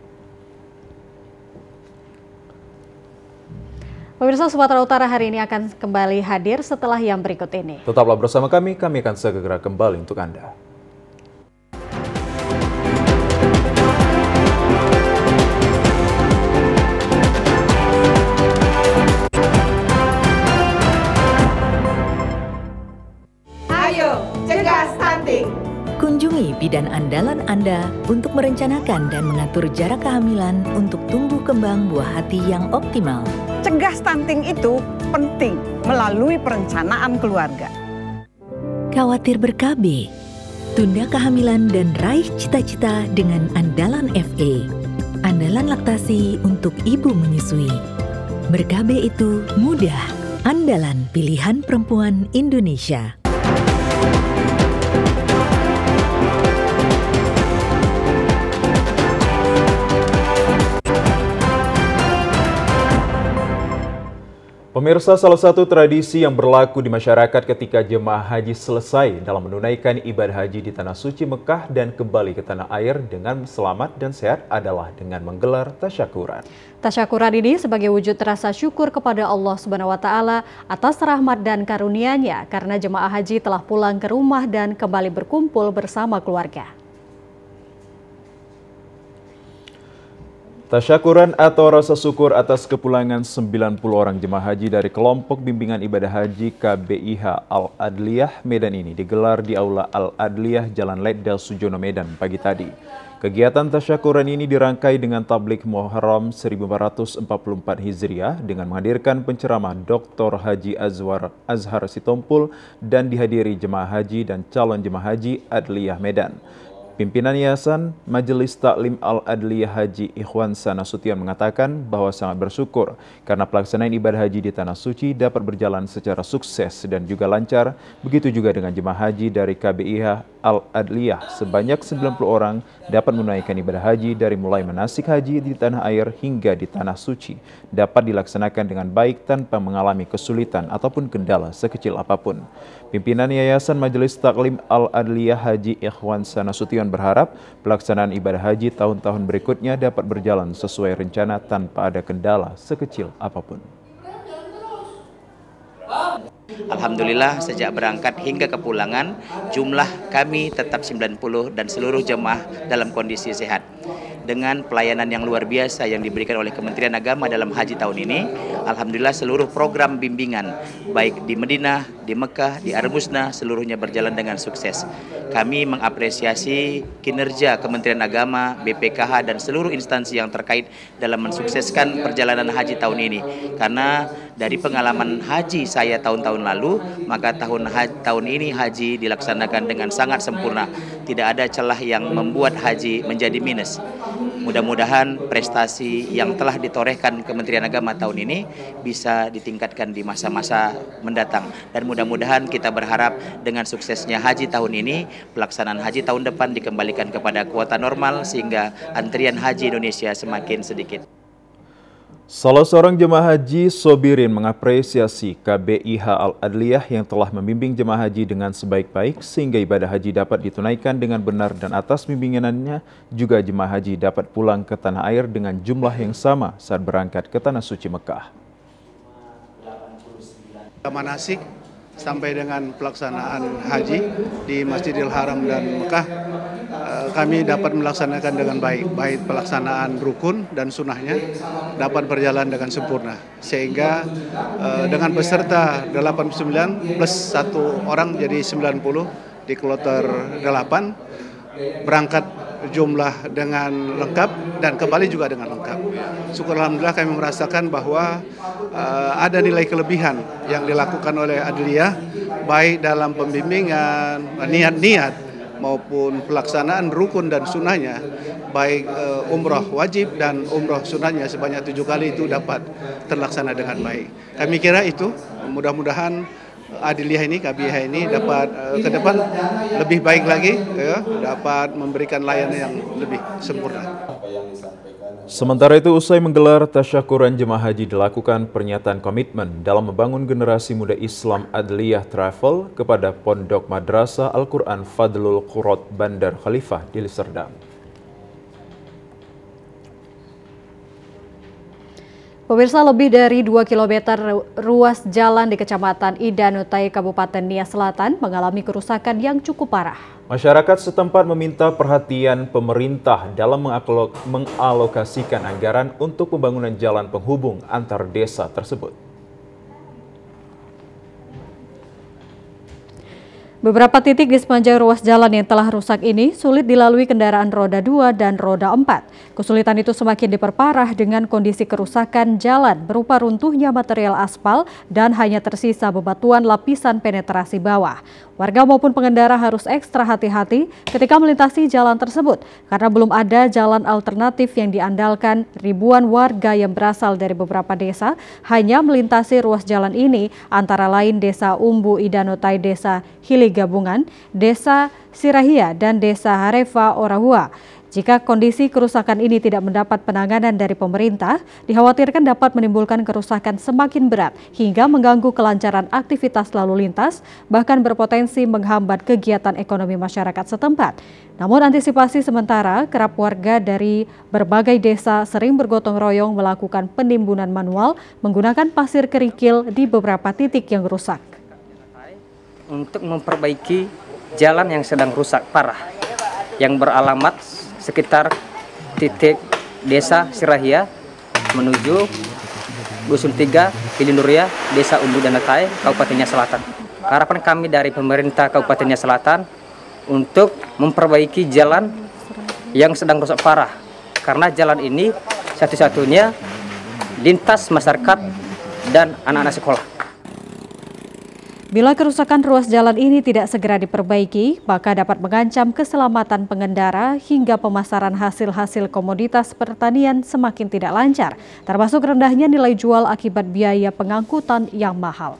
Pemirsa, Sumatera Utara hari ini akan kembali hadir setelah yang berikut ini. Tetaplah bersama kami akan segera kembali untuk Anda. Ayo, cegah stunting! Kunjungi bidan andalan Anda untuk merencanakan dan mengatur jarak kehamilan untuk tumbuh kembang buah hati yang optimal. Cegah stunting itu penting melalui perencanaan keluarga. Khawatir ber-KB? Tunda kehamilan dan raih cita-cita dengan Andalan FA. Andalan laktasi untuk ibu menyusui. Ber-KB itu mudah. Andalan pilihan perempuan Indonesia. Pemirsa, salah satu tradisi yang berlaku di masyarakat ketika jemaah haji selesai dalam menunaikan ibadah haji di Tanah Suci Mekah dan kembali ke tanah air dengan selamat dan sehat adalah dengan menggelar tasyakuran. Tasyakuran ini sebagai wujud rasa syukur kepada Allah Subhanahu wa Ta'ala atas rahmat dan karunia-Nya karena jemaah haji telah pulang ke rumah dan kembali berkumpul bersama keluarga. Tasyakuran atau rasa syukur atas kepulangan 90 orang jemaah haji dari kelompok bimbingan ibadah haji KBIH Al-Adliyah Medan ini digelar di Aula Al-Adliyah Jalan Letda Sujono Medan pagi tadi. Kegiatan tasyakuran ini dirangkai dengan tablik Muharram 1444 Hijriah dengan menghadirkan penceramah Dr. Haji Azhar Sitompul dan dihadiri jemaah haji dan calon jemaah haji Adliyah Medan. Pimpinan Yayasan Majelis Taklim Al-Adliyah Haji Ikhwansa Nasution mengatakan bahwa sangat bersyukur karena pelaksanaan ibadah haji di Tanah Suci dapat berjalan secara sukses dan juga lancar. Begitu juga dengan jemaah haji dari KBIH Al-Adliyah. Sebanyak 90 orang dapat menunaikan ibadah haji dari mulai manasik haji di tanah air hingga di Tanah Suci. Dapat dilaksanakan dengan baik tanpa mengalami kesulitan ataupun kendala sekecil apapun. Pimpinan Yayasan Majelis Taklim Al-Adliyah Haji Ikhwansa Nasution berharap pelaksanaan ibadah haji tahun-tahun berikutnya dapat berjalan sesuai rencana tanpa ada kendala sekecil apapun. Alhamdulillah sejak berangkat hingga kepulangan jumlah kami tetap 90 dan seluruh jemaah dalam kondisi sehat. Dengan pelayanan yang luar biasa yang diberikan oleh Kementerian Agama dalam haji tahun ini, alhamdulillah seluruh program bimbingan baik di Madinah, di Mekah, di Armusna seluruhnya berjalan dengan sukses. Kami mengapresiasi kinerja Kementerian Agama, BPKH dan seluruh instansi yang terkait dalam mensukseskan perjalanan haji tahun ini. Karena dari pengalaman haji saya tahun-tahun lalu, maka tahun ini haji dilaksanakan dengan sangat sempurna. Tidak ada celah yang membuat haji menjadi minus. Mudah-mudahan prestasi yang telah ditorehkan Kementerian Agama tahun ini bisa ditingkatkan di masa-masa mendatang. Dan mudah-mudahan kita berharap dengan suksesnya haji tahun ini, pelaksanaan haji tahun depan dikembalikan kepada kuota normal sehingga antrian haji Indonesia semakin sedikit. Salah seorang jemaah haji Sobirin mengapresiasi KBIH Al-Adliyah yang telah membimbing jemaah haji dengan sebaik-baik sehingga ibadah haji dapat ditunaikan dengan benar dan atas bimbingannya juga jemaah haji dapat pulang ke tanah air dengan jumlah yang sama saat berangkat ke Tanah Suci Mekah. Manasik sampai dengan pelaksanaan haji di Masjidil Haram dan Mekah, kami dapat melaksanakan dengan baik pelaksanaan rukun dan sunnahnya dapat berjalan dengan sempurna. Sehingga dengan peserta 89 plus 1 orang jadi 90 di kloter 8, berangkat jumlah dengan lengkap dan kembali juga dengan lengkap. Syukur alhamdulillah kami merasakan bahwa ada nilai kelebihan yang dilakukan oleh Adliyah baik dalam pembimbingan, niat-niat maupun pelaksanaan rukun dan sunnahnya, baik umroh wajib dan umroh sunnahnya sebanyak 7 kali itu dapat terlaksana dengan baik. Kami kira itu mudah-mudahan Adiliyah ini, KBH ini dapat ke depan lebih baik lagi, ya, dapat memberikan layanan yang lebih sempurna. Sementara itu, usai menggelar tasyakuran jemaah haji dilakukan pernyataan komitmen dalam membangun generasi muda Islam Adliyah Travel kepada Pondok Madrasah Al-Quran Fadlul Qurat Bandar Khalifah di Serdang. Pemirsa, lebih dari 2 km ruas jalan di Kecamatan Idanutai, Kabupaten Nias Selatan mengalami kerusakan yang cukup parah. Masyarakat setempat meminta perhatian pemerintah dalam mengalokasikan anggaran untuk pembangunan jalan penghubung antar desa tersebut. Beberapa titik di sepanjang ruas jalan yang telah rusak ini sulit dilalui kendaraan roda 2 dan roda 4. Kesulitan itu semakin diperparah dengan kondisi kerusakan jalan berupa runtuhnya material aspal dan hanya tersisa bebatuan lapisan penetrasi bawah. Warga maupun pengendara harus ekstra hati-hati ketika melintasi jalan tersebut karena belum ada jalan alternatif yang diandalkan. Ribuan warga yang berasal dari beberapa desa hanya melintasi ruas jalan ini, antara lain Desa Umbu Idanutai, Desa Hili Gabungan, Desa Sirahia, dan Desa Harefa Orahua. Jika kondisi kerusakan ini tidak mendapat penanganan dari pemerintah, dikhawatirkan dapat menimbulkan kerusakan semakin berat hingga mengganggu kelancaran aktivitas lalu lintas, bahkan berpotensi menghambat kegiatan ekonomi masyarakat setempat. Namun antisipasi sementara, kerap warga dari berbagai desa sering bergotong royong melakukan penimbunan manual menggunakan pasir kerikil di beberapa titik yang rusak. Untuk memperbaiki jalan yang sedang rusak parah, yang beralamat sekitar titik Desa Sirahia menuju Dusun 3, Pilinduria, Desa Umbu Idanutai, Kabupaten Nias Selatan. Harapan kami dari pemerintah Kabupaten Nias Selatan untuk memperbaiki jalan yang sedang rusak parah, karena jalan ini satu-satunya lintas masyarakat dan anak-anak sekolah. Bila kerusakan ruas jalan ini tidak segera diperbaiki, maka dapat mengancam keselamatan pengendara hingga pemasaran hasil-hasil komoditas pertanian semakin tidak lancar, termasuk rendahnya nilai jual akibat biaya pengangkutan yang mahal.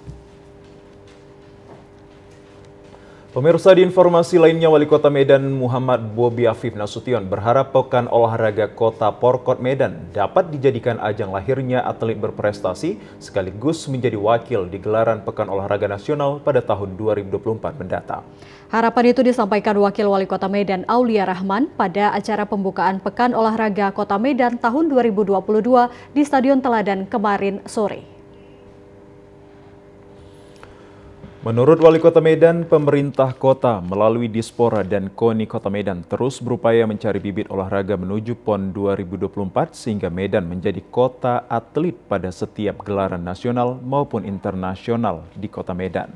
Pemirsa, di informasi lainnya, Wali Kota Medan Muhammad Bobi Afif Nasution berharap Pekan Olahraga Kota Porkot Medan dapat dijadikan ajang lahirnya atlet berprestasi sekaligus menjadi wakil di gelaran Pekan Olahraga Nasional pada tahun 2024 mendatang. Harapan itu disampaikan Wakil Wali Kota Medan Aulia Rahman pada acara pembukaan Pekan Olahraga Kota Medan tahun 2022 di Stadion Teladan kemarin sore. Menurut Wali Kota Medan, pemerintah kota melalui Dispora dan KONI Kota Medan terus berupaya mencari bibit olahraga menuju PON 2024 sehingga Medan menjadi kota atlet pada setiap gelaran nasional maupun internasional di Kota Medan.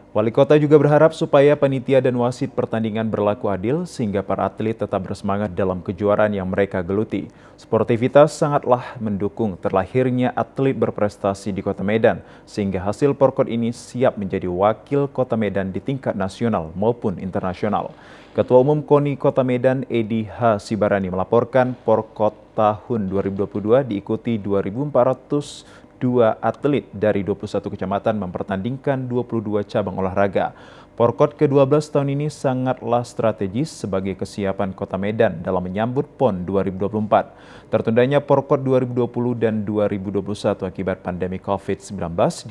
Wali Kota juga berharap supaya panitia dan wasit pertandingan berlaku adil sehingga para atlet tetap bersemangat dalam kejuaraan yang mereka geluti. Sportivitas sangatlah mendukung terlahirnya atlet berprestasi di Kota Medan sehingga hasil Porkot ini siap menjadi wakil Kota Medan di tingkat nasional maupun internasional. Ketua Umum KONI Kota Medan Edi H. Sibarani melaporkan Porkot tahun 2022 diikuti 2.402 atlet dari 21 kecamatan mempertandingkan 22 cabang olahraga. Porkot ke-12 tahun ini sangatlah strategis sebagai kesiapan Kota Medan dalam menyambut PON 2024. Tertundanya Porkot 2020 dan 2021 akibat pandemi COVID-19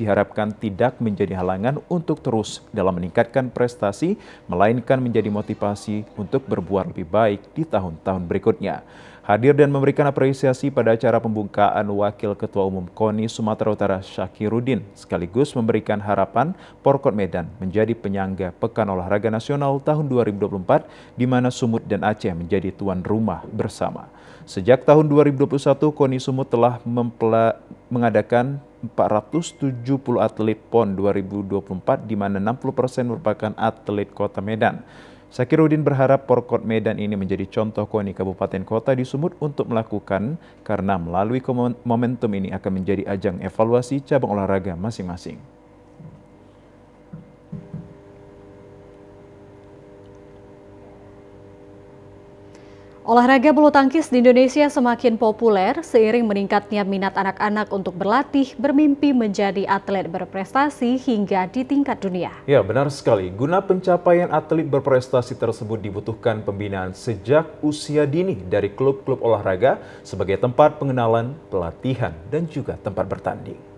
diharapkan tidak menjadi halangan untuk terus dalam meningkatkan prestasi, melainkan menjadi motivasi untuk berbuat lebih baik di tahun-tahun berikutnya. Hadir dan memberikan apresiasi pada acara pembukaan Wakil Ketua Umum KONI Sumatera Utara Syakirudin sekaligus memberikan harapan Porkot Medan menjadi penyangga Pekan Olahraga Nasional tahun 2024 di mana Sumut dan Aceh menjadi tuan rumah bersama. Sejak tahun 2021, KONI Sumut telah mengadakan 470 atlet PON 2024 di mana 60% merupakan atlet Kota Medan. Syakirudin berharap Porkot Medan ini menjadi contoh KONI Kabupaten Kota di Sumut untuk melakukan karena melalui momentum ini akan menjadi ajang evaluasi cabang olahraga masing-masing. Olahraga bulu tangkis di Indonesia semakin populer seiring meningkatnya minat anak-anak untuk berlatih, bermimpi menjadi atlet berprestasi hingga di tingkat dunia. Ya, benar sekali. Guna pencapaian atlet berprestasi tersebut dibutuhkan pembinaan sejak usia dini dari klub-klub olahraga sebagai tempat pengenalan, pelatihan, dan juga tempat bertanding.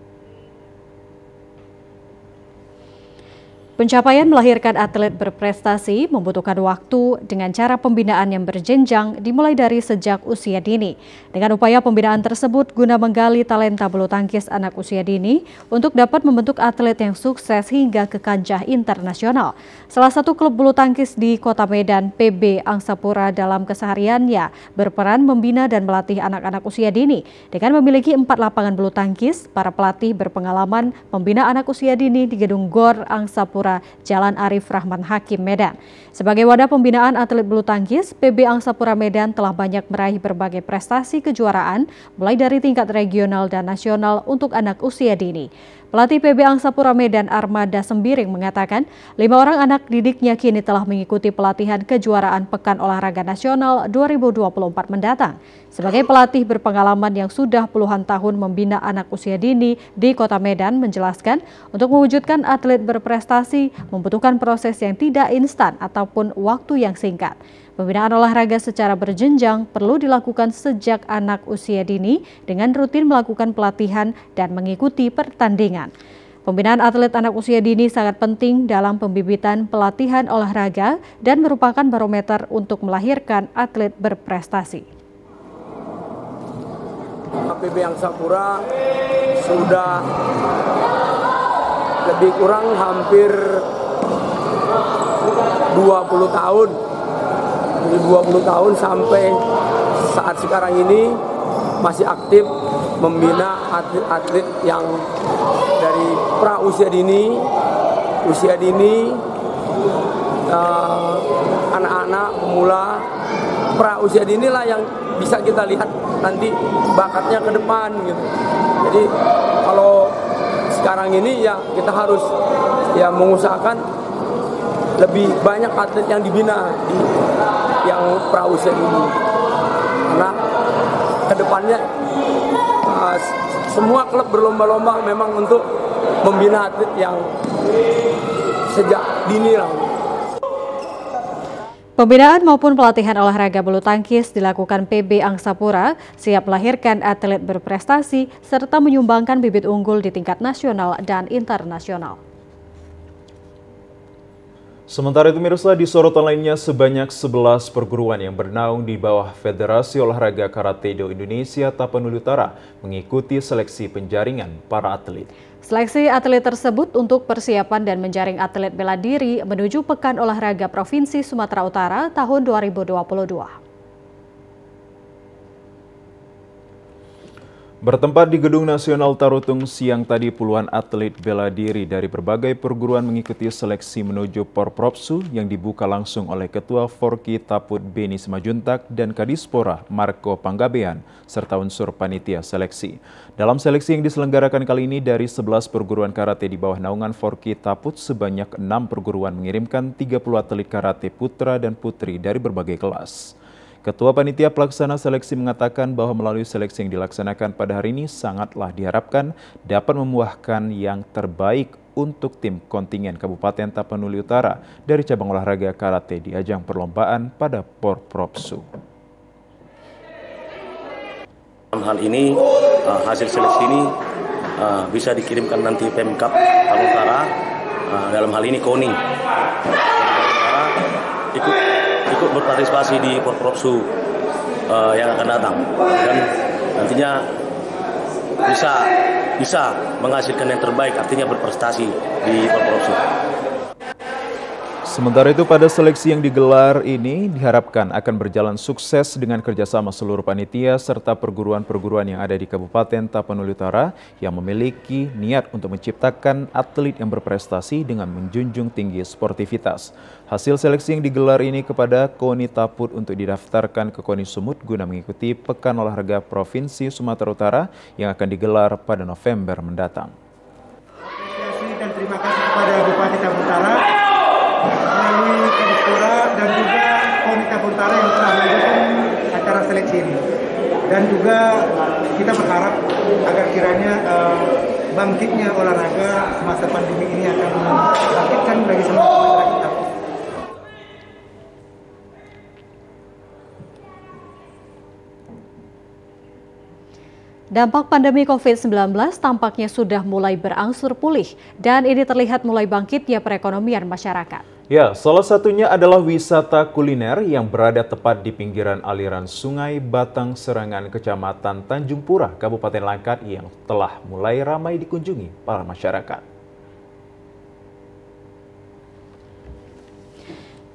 Pencapaian melahirkan atlet berprestasi membutuhkan waktu dengan cara pembinaan yang berjenjang dimulai dari sejak usia dini. Dengan upaya pembinaan tersebut guna menggali talenta bulu tangkis anak usia dini untuk dapat membentuk atlet yang sukses hingga ke kancah internasional. Salah satu klub bulu tangkis di Kota Medan, PB Angsapura, dalam kesehariannya berperan membina dan melatih anak-anak usia dini. Dengan memiliki 4 lapangan bulu tangkis, para pelatih berpengalaman membina anak usia dini di Gedung GOR Angsapura, Jalan Arif Rahman Hakim, Medan. Sebagai wadah pembinaan atlet bulu tangkis, PB Angsapura Medan telah banyak meraih berbagai prestasi kejuaraan, mulai dari tingkat regional dan nasional untuk anak usia dini. Pelatih PB Angsapura Medan Armada Sembiring mengatakan, 5 orang anak didiknya kini telah mengikuti pelatihan kejuaraan Pekan Olahraga Nasional 2024 mendatang. Sebagai pelatih berpengalaman yang sudah puluhan tahun membina anak usia dini di Kota Medan menjelaskan, untuk mewujudkan atlet berprestasi membutuhkan proses yang tidak instan ataupun waktu yang singkat. Pembinaan olahraga secara berjenjang perlu dilakukan sejak anak usia dini dengan rutin melakukan pelatihan dan mengikuti pertandingan. Pembinaan atlet anak usia dini sangat penting dalam pembibitan pelatihan olahraga dan merupakan barometer untuk melahirkan atlet berprestasi. PB Angsapura sudah lebih kurang hampir 20 tahun. Dari 20 tahun sampai saat sekarang ini masih aktif membina atlet-atlet yang dari pra usia dini, anak-anak, pemula, pra usia dini lah yang bisa kita lihat nanti bakatnya ke depan gitu. Jadi kalau sekarang ini ya kita harus ya mengusahakan lebih banyak atlet yang dibina yang pra usia ini, karena kedepannya semua klub berlomba-lomba memang untuk membina atlet yang sejak dini lah. Pembinaan maupun pelatihan olahraga bulu tangkis dilakukan PB Angsapura siap melahirkan atlet berprestasi serta menyumbangkan bibit unggul di tingkat nasional dan internasional. Sementara itu, mirsa, di sorotan lainnya sebanyak 11 perguruan yang bernaung di bawah Federasi Olahraga Karate Do Indonesia Tapanuli Utara mengikuti seleksi penjaringan para atlet. Seleksi atlet tersebut untuk persiapan dan menjaring atlet bela diri menuju Pekan Olahraga Provinsi Sumatera Utara tahun 2022. Bertempat di Gedung Nasional Tarutung siang tadi, puluhan atlet bela diri dari berbagai perguruan mengikuti seleksi menuju Porpropsu yang dibuka langsung oleh Ketua Forki Taput Beni Simajuntak dan Kadispora Marco Panggabean serta unsur panitia seleksi. Dalam seleksi yang diselenggarakan kali ini, dari 11 perguruan karate di bawah naungan Forki Taput, sebanyak 6 perguruan mengirimkan 30 atlet karate putra dan putri dari berbagai kelas. Ketua Panitia Pelaksana Seleksi mengatakan bahwa melalui seleksi yang dilaksanakan pada hari ini sangatlah diharapkan dapat membuahkan yang terbaik untuk tim kontingen Kabupaten Tapanuli Utara dari cabang olahraga karate di ajang perlombaan pada Porpropsu. Dalam hal ini, hasil seleksi ini bisa dikirimkan nanti Pemkap Tapanuli Utara, dalam hal ini KONI. Ikut berpartisipasi di Porpropsu yang akan datang dan nantinya bisa menghasilkan yang terbaik, artinya berprestasi di Porpropsu. Sementara itu, pada seleksi yang digelar ini diharapkan akan berjalan sukses dengan kerjasama seluruh panitia serta perguruan-perguruan yang ada di Kabupaten Tapanuli Utara yang memiliki niat untuk menciptakan atlet yang berprestasi dengan menjunjung tinggi sportivitas. Hasil seleksi yang digelar ini kepada KONI Taput untuk didaftarkan ke KONI Sumut guna mengikuti Pekan Olahraga Provinsi Sumatera Utara yang akan digelar pada November mendatang. Dan terima kasih kepada Bupati Taput Utara melalui Kadispora dan juga KONI Taput Utara yang telah mendukung Dan juga kita berharap agar kiranya bangkitnya olahraga semasa pandemi ini akan membangkitkan bagi semua masyarakat kita. Dampak pandemi COVID-19 tampaknya sudah mulai berangsur pulih dan ini terlihat mulai bangkitnya perekonomian masyarakat. Ya, salah satunya adalah wisata kuliner yang berada tepat di pinggiran aliran Sungai Batang Serangan, Kecamatan Tanjung Pura, Kabupaten Langkat yang telah mulai ramai dikunjungi para masyarakat.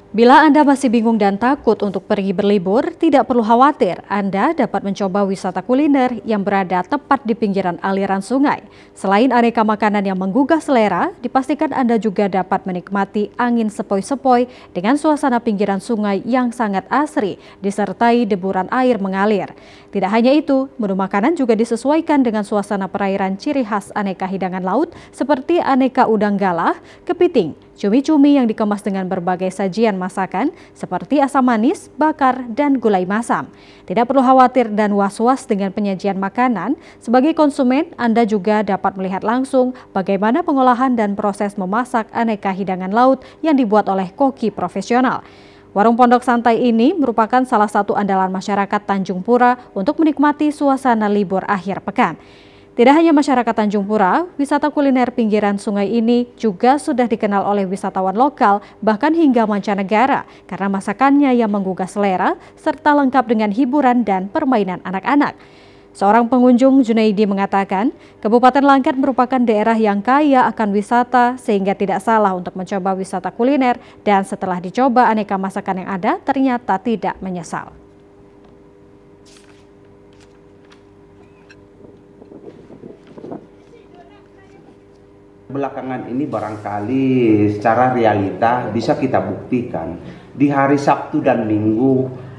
Bila Anda masih bingung dan takut untuk pergi berlibur, tidak perlu khawatir. Anda dapat mencoba wisata kuliner yang berada tepat di pinggiran aliran sungai. Selain aneka makanan yang menggugah selera, dipastikan Anda juga dapat menikmati angin sepoi-sepoi dengan suasana pinggiran sungai yang sangat asri, disertai deburan air mengalir. Tidak hanya itu, menu makanan juga disesuaikan dengan suasana perairan ciri khas aneka hidangan laut seperti aneka udang galah, kepiting, cumi-cumi yang dikemas dengan berbagai sajian masakan seperti asam manis, bakar, dan gulai masam. Tidak perlu khawatir dan was-was dengan penyajian makanan. Sebagai konsumen, Anda juga dapat melihat langsung bagaimana pengolahan dan proses memasak aneka hidangan laut yang dibuat oleh koki profesional. Warung Pondok Santai ini merupakan salah satu andalan masyarakat Tanjung Pura untuk menikmati suasana libur akhir pekan. Tidak hanya masyarakat Tanjung Pura, wisata kuliner pinggiran sungai ini juga sudah dikenal oleh wisatawan lokal bahkan hingga mancanegara karena masakannya yang menggugah selera serta lengkap dengan hiburan dan permainan anak-anak. Seorang pengunjung, Junaidi, mengatakan Kabupaten Langkat merupakan daerah yang kaya akan wisata sehingga tidak salah untuk mencoba wisata kuliner dan setelah dicoba aneka masakan yang ada ternyata tidak menyesal. Belakangan ini barangkali secara realita bisa kita buktikan di hari Sabtu dan Minggu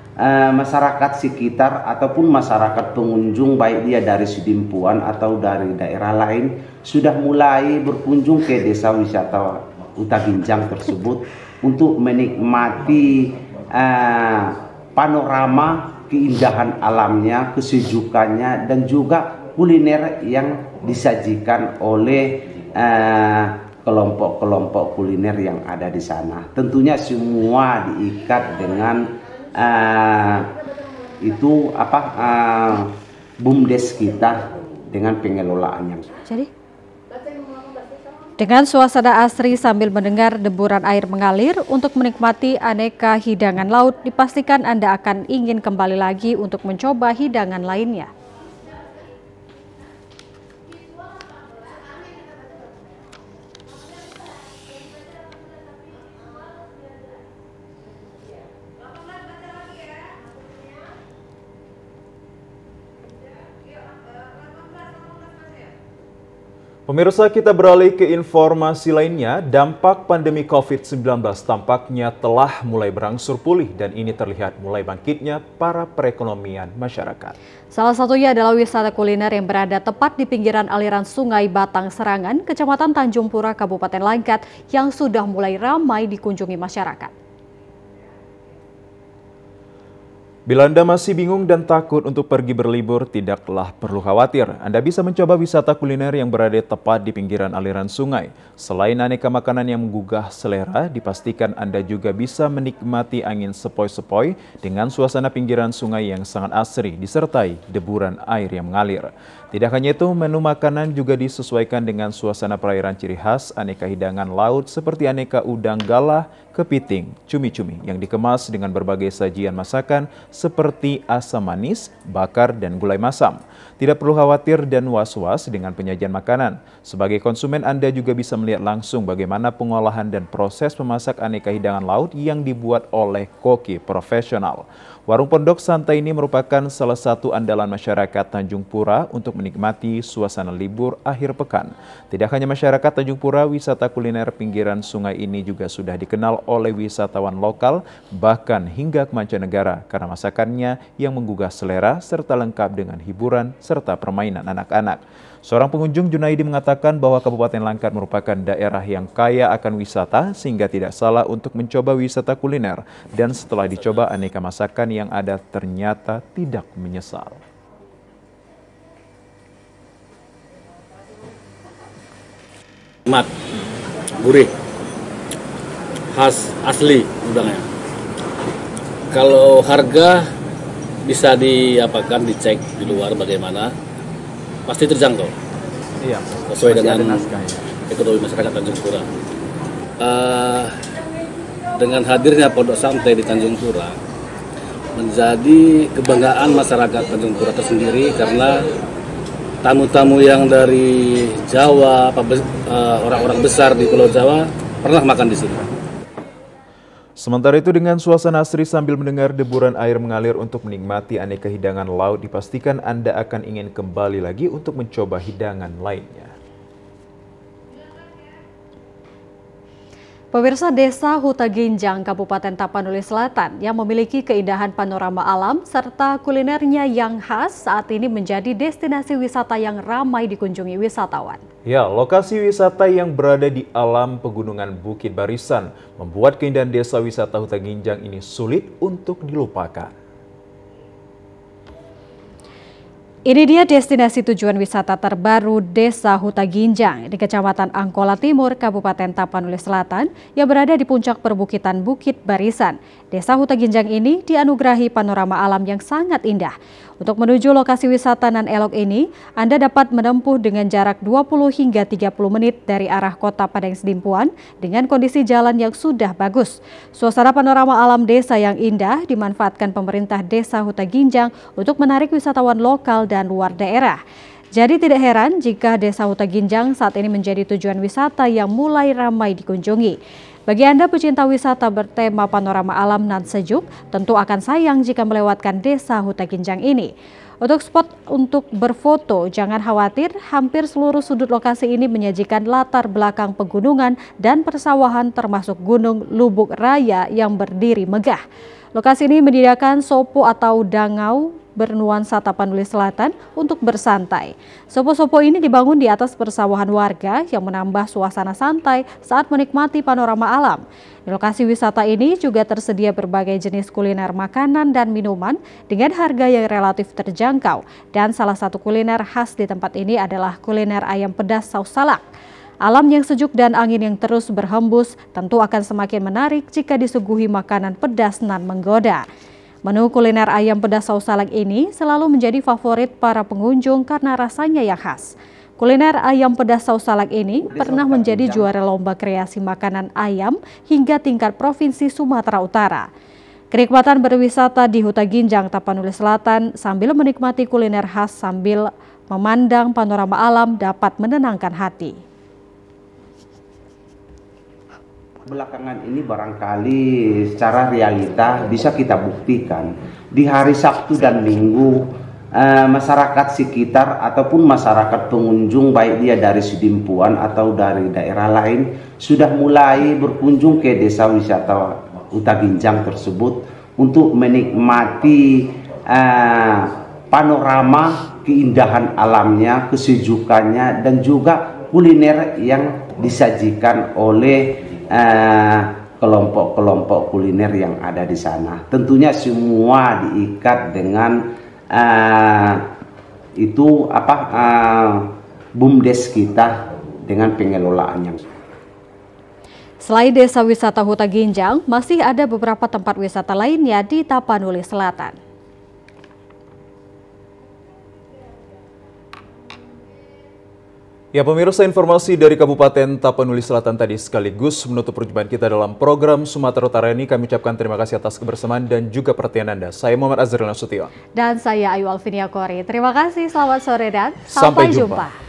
masyarakat sekitar ataupun masyarakat pengunjung baik dia dari Sidimpuan atau dari daerah lain sudah mulai berkunjung ke desa wisata Huta Ginjang tersebut untuk menikmati panorama keindahan alamnya, kesejukannya dan juga kuliner yang disajikan oleh kelompok-kelompok kuliner yang ada di sana. Tentunya semua diikat dengan BUMDes kita dengan pengelolaannya. Jadi, dengan suasana asri sambil mendengar deburan air mengalir untuk menikmati aneka hidangan laut, dipastikan Anda akan ingin kembali lagi untuk mencoba hidangan lainnya. Pemirsa, kita beralih ke informasi lainnya. Dampak pandemi COVID-19 tampaknya telah mulai berangsur pulih dan ini terlihat mulai bangkitnya para perekonomian masyarakat. Salah satunya adalah wisata kuliner yang berada tepat di pinggiran aliran Sungai Batang Serangan, Kecamatan Tanjung Pura, Kabupaten Langkat yang sudah mulai ramai dikunjungi masyarakat. Bila Anda masih bingung dan takut untuk pergi berlibur, tidaklah perlu khawatir. Anda bisa mencoba wisata kuliner yang berada tepat di pinggiran aliran sungai. Selain aneka makanan yang menggugah selera, dipastikan Anda juga bisa menikmati angin sepoi-sepoi dengan suasana pinggiran sungai yang sangat asri, disertai deburan air yang mengalir. Tidak hanya itu, menu makanan juga disesuaikan dengan suasana perairan ciri khas aneka hidangan laut seperti aneka udang galah, kepiting, cumi-cumi yang dikemas dengan berbagai sajian masakan seperti asam manis, bakar, dan gulai masam. Tidak perlu khawatir dan was-was dengan penyajian makanan. Sebagai konsumen, Anda juga bisa melihat langsung bagaimana pengolahan dan proses memasak aneka hidangan laut yang dibuat oleh koki profesional. Warung Pondok Santai ini merupakan salah satu andalan masyarakat Tanjung Pura untuk menikmati suasana libur akhir pekan. Tidak hanya masyarakat Tanjung Pura, wisata kuliner pinggiran sungai ini juga sudah dikenal oleh wisatawan lokal, bahkan hingga ke mancanegara karena masakannya yang menggugah selera serta lengkap dengan hiburan serta permainan anak-anak. Seorang pengunjung, Junaidi, mengatakan bahwa Kabupaten Langkat merupakan daerah yang kaya akan wisata sehingga tidak salah untuk mencoba wisata kuliner dan setelah dicoba aneka masakan yang ada ternyata tidak menyesal. Mat, gurih, khas asli udangnya. Kalau harga bisa dicek di luar bagaimana, pasti terjangkau. Iya. Sesuai dengan ekonomi masyarakat Tanjung Pura. Dengan hadirnya Pondok Santai di Tanjung Pura menjadi kebanggaan masyarakat Tanjung Pura tersendiri karena tamu-tamu yang dari Jawa, orang-orang besar di Pulau Jawa pernah makan di sini. Sementara itu dengan suasana asri sambil mendengar deburan air mengalir untuk menikmati aneka hidangan laut, dipastikan Anda akan ingin kembali lagi untuk mencoba hidangan lainnya. Pemirsa, Desa Huta Ginjang, Kabupaten Tapanuli Selatan yang memiliki keindahan panorama alam serta kulinernya yang khas saat ini menjadi destinasi wisata yang ramai dikunjungi wisatawan. Ya, lokasi wisata yang berada di alam pegunungan Bukit Barisan membuat keindahan desa wisata Huta Ginjang ini sulit untuk dilupakan. Ini dia destinasi tujuan wisata terbaru Desa Huta Ginjang di Kecamatan Angkola Timur, Kabupaten Tapanuli Selatan yang berada di puncak perbukitan Bukit Barisan. Desa Huta Ginjang ini dianugerahi panorama alam yang sangat indah. Untuk menuju lokasi wisata nan elok ini, Anda dapat menempuh dengan jarak 20 hingga 30 menit dari arah kota Padang Sidimpuan dengan kondisi jalan yang sudah bagus. Suasana panorama alam desa yang indah dimanfaatkan pemerintah Desa Huta Ginjang untuk menarik wisatawan lokal dan luar daerah. Jadi tidak heran jika Desa Huta Ginjang saat ini menjadi tujuan wisata yang mulai ramai dikunjungi. Bagi Anda pecinta wisata bertema panorama alam nan sejuk, tentu akan sayang jika melewatkan Desa Huta Ginjang ini. Untuk spot untuk berfoto, jangan khawatir, hampir seluruh sudut lokasi ini menyajikan latar belakang pegunungan dan persawahan termasuk Gunung Lubuk Raya yang berdiri megah. Lokasi ini menyediakan sopo atau dangau bernuansa Tapanuli Selatan untuk bersantai. Sopo-sopo ini dibangun di atas persawahan warga yang menambah suasana santai saat menikmati panorama alam. Di lokasi wisata ini juga tersedia berbagai jenis kuliner makanan dan minuman dengan harga yang relatif terjangkau. Dan salah satu kuliner khas di tempat ini adalah kuliner ayam pedas saus salak. Alam yang sejuk dan angin yang terus berhembus tentu akan semakin menarik jika disuguhi makanan pedas nan menggoda. Menu kuliner ayam pedas saus salak ini selalu menjadi favorit para pengunjung karena rasanya yang khas. Kuliner ayam pedas saus salak ini pernah menjadi juara lomba kreasi makanan ayam hingga tingkat provinsi Sumatera Utara. Kenikmatan berwisata di Huta Ginjang, Tapanuli Selatan sambil menikmati kuliner khas sambil memandang panorama alam dapat menenangkan hati. Belakangan ini barangkali secara realita bisa kita buktikan di hari Sabtu dan Minggu masyarakat sekitar ataupun masyarakat pengunjung baik dia dari Sidimpuan atau dari daerah lain sudah mulai berkunjung ke desa wisata Huta Ginjang tersebut untuk menikmati panorama keindahan alamnya, kesejukannya dan juga kuliner yang disajikan oleh kelompok-kelompok kuliner yang ada di sana. Tentunya semua diikat dengan BUMDes kita dengan pengelolaannya. Selain desa wisata Huta Ginjang, masih ada beberapa tempat wisata lainnya di Tapanuli Selatan. Ya pemirsa, informasi dari Kabupaten Tapanuli Selatan tadi sekaligus menutup perjumpaan kita dalam program Sumatera Utara ini. Kami ucapkan terima kasih atas kebersamaan dan juga perhatian Anda. Saya Muhammad Azril Nasution. Dan saya Ayu Alvinia Kori. Terima kasih, selamat sore dan sampai jumpa.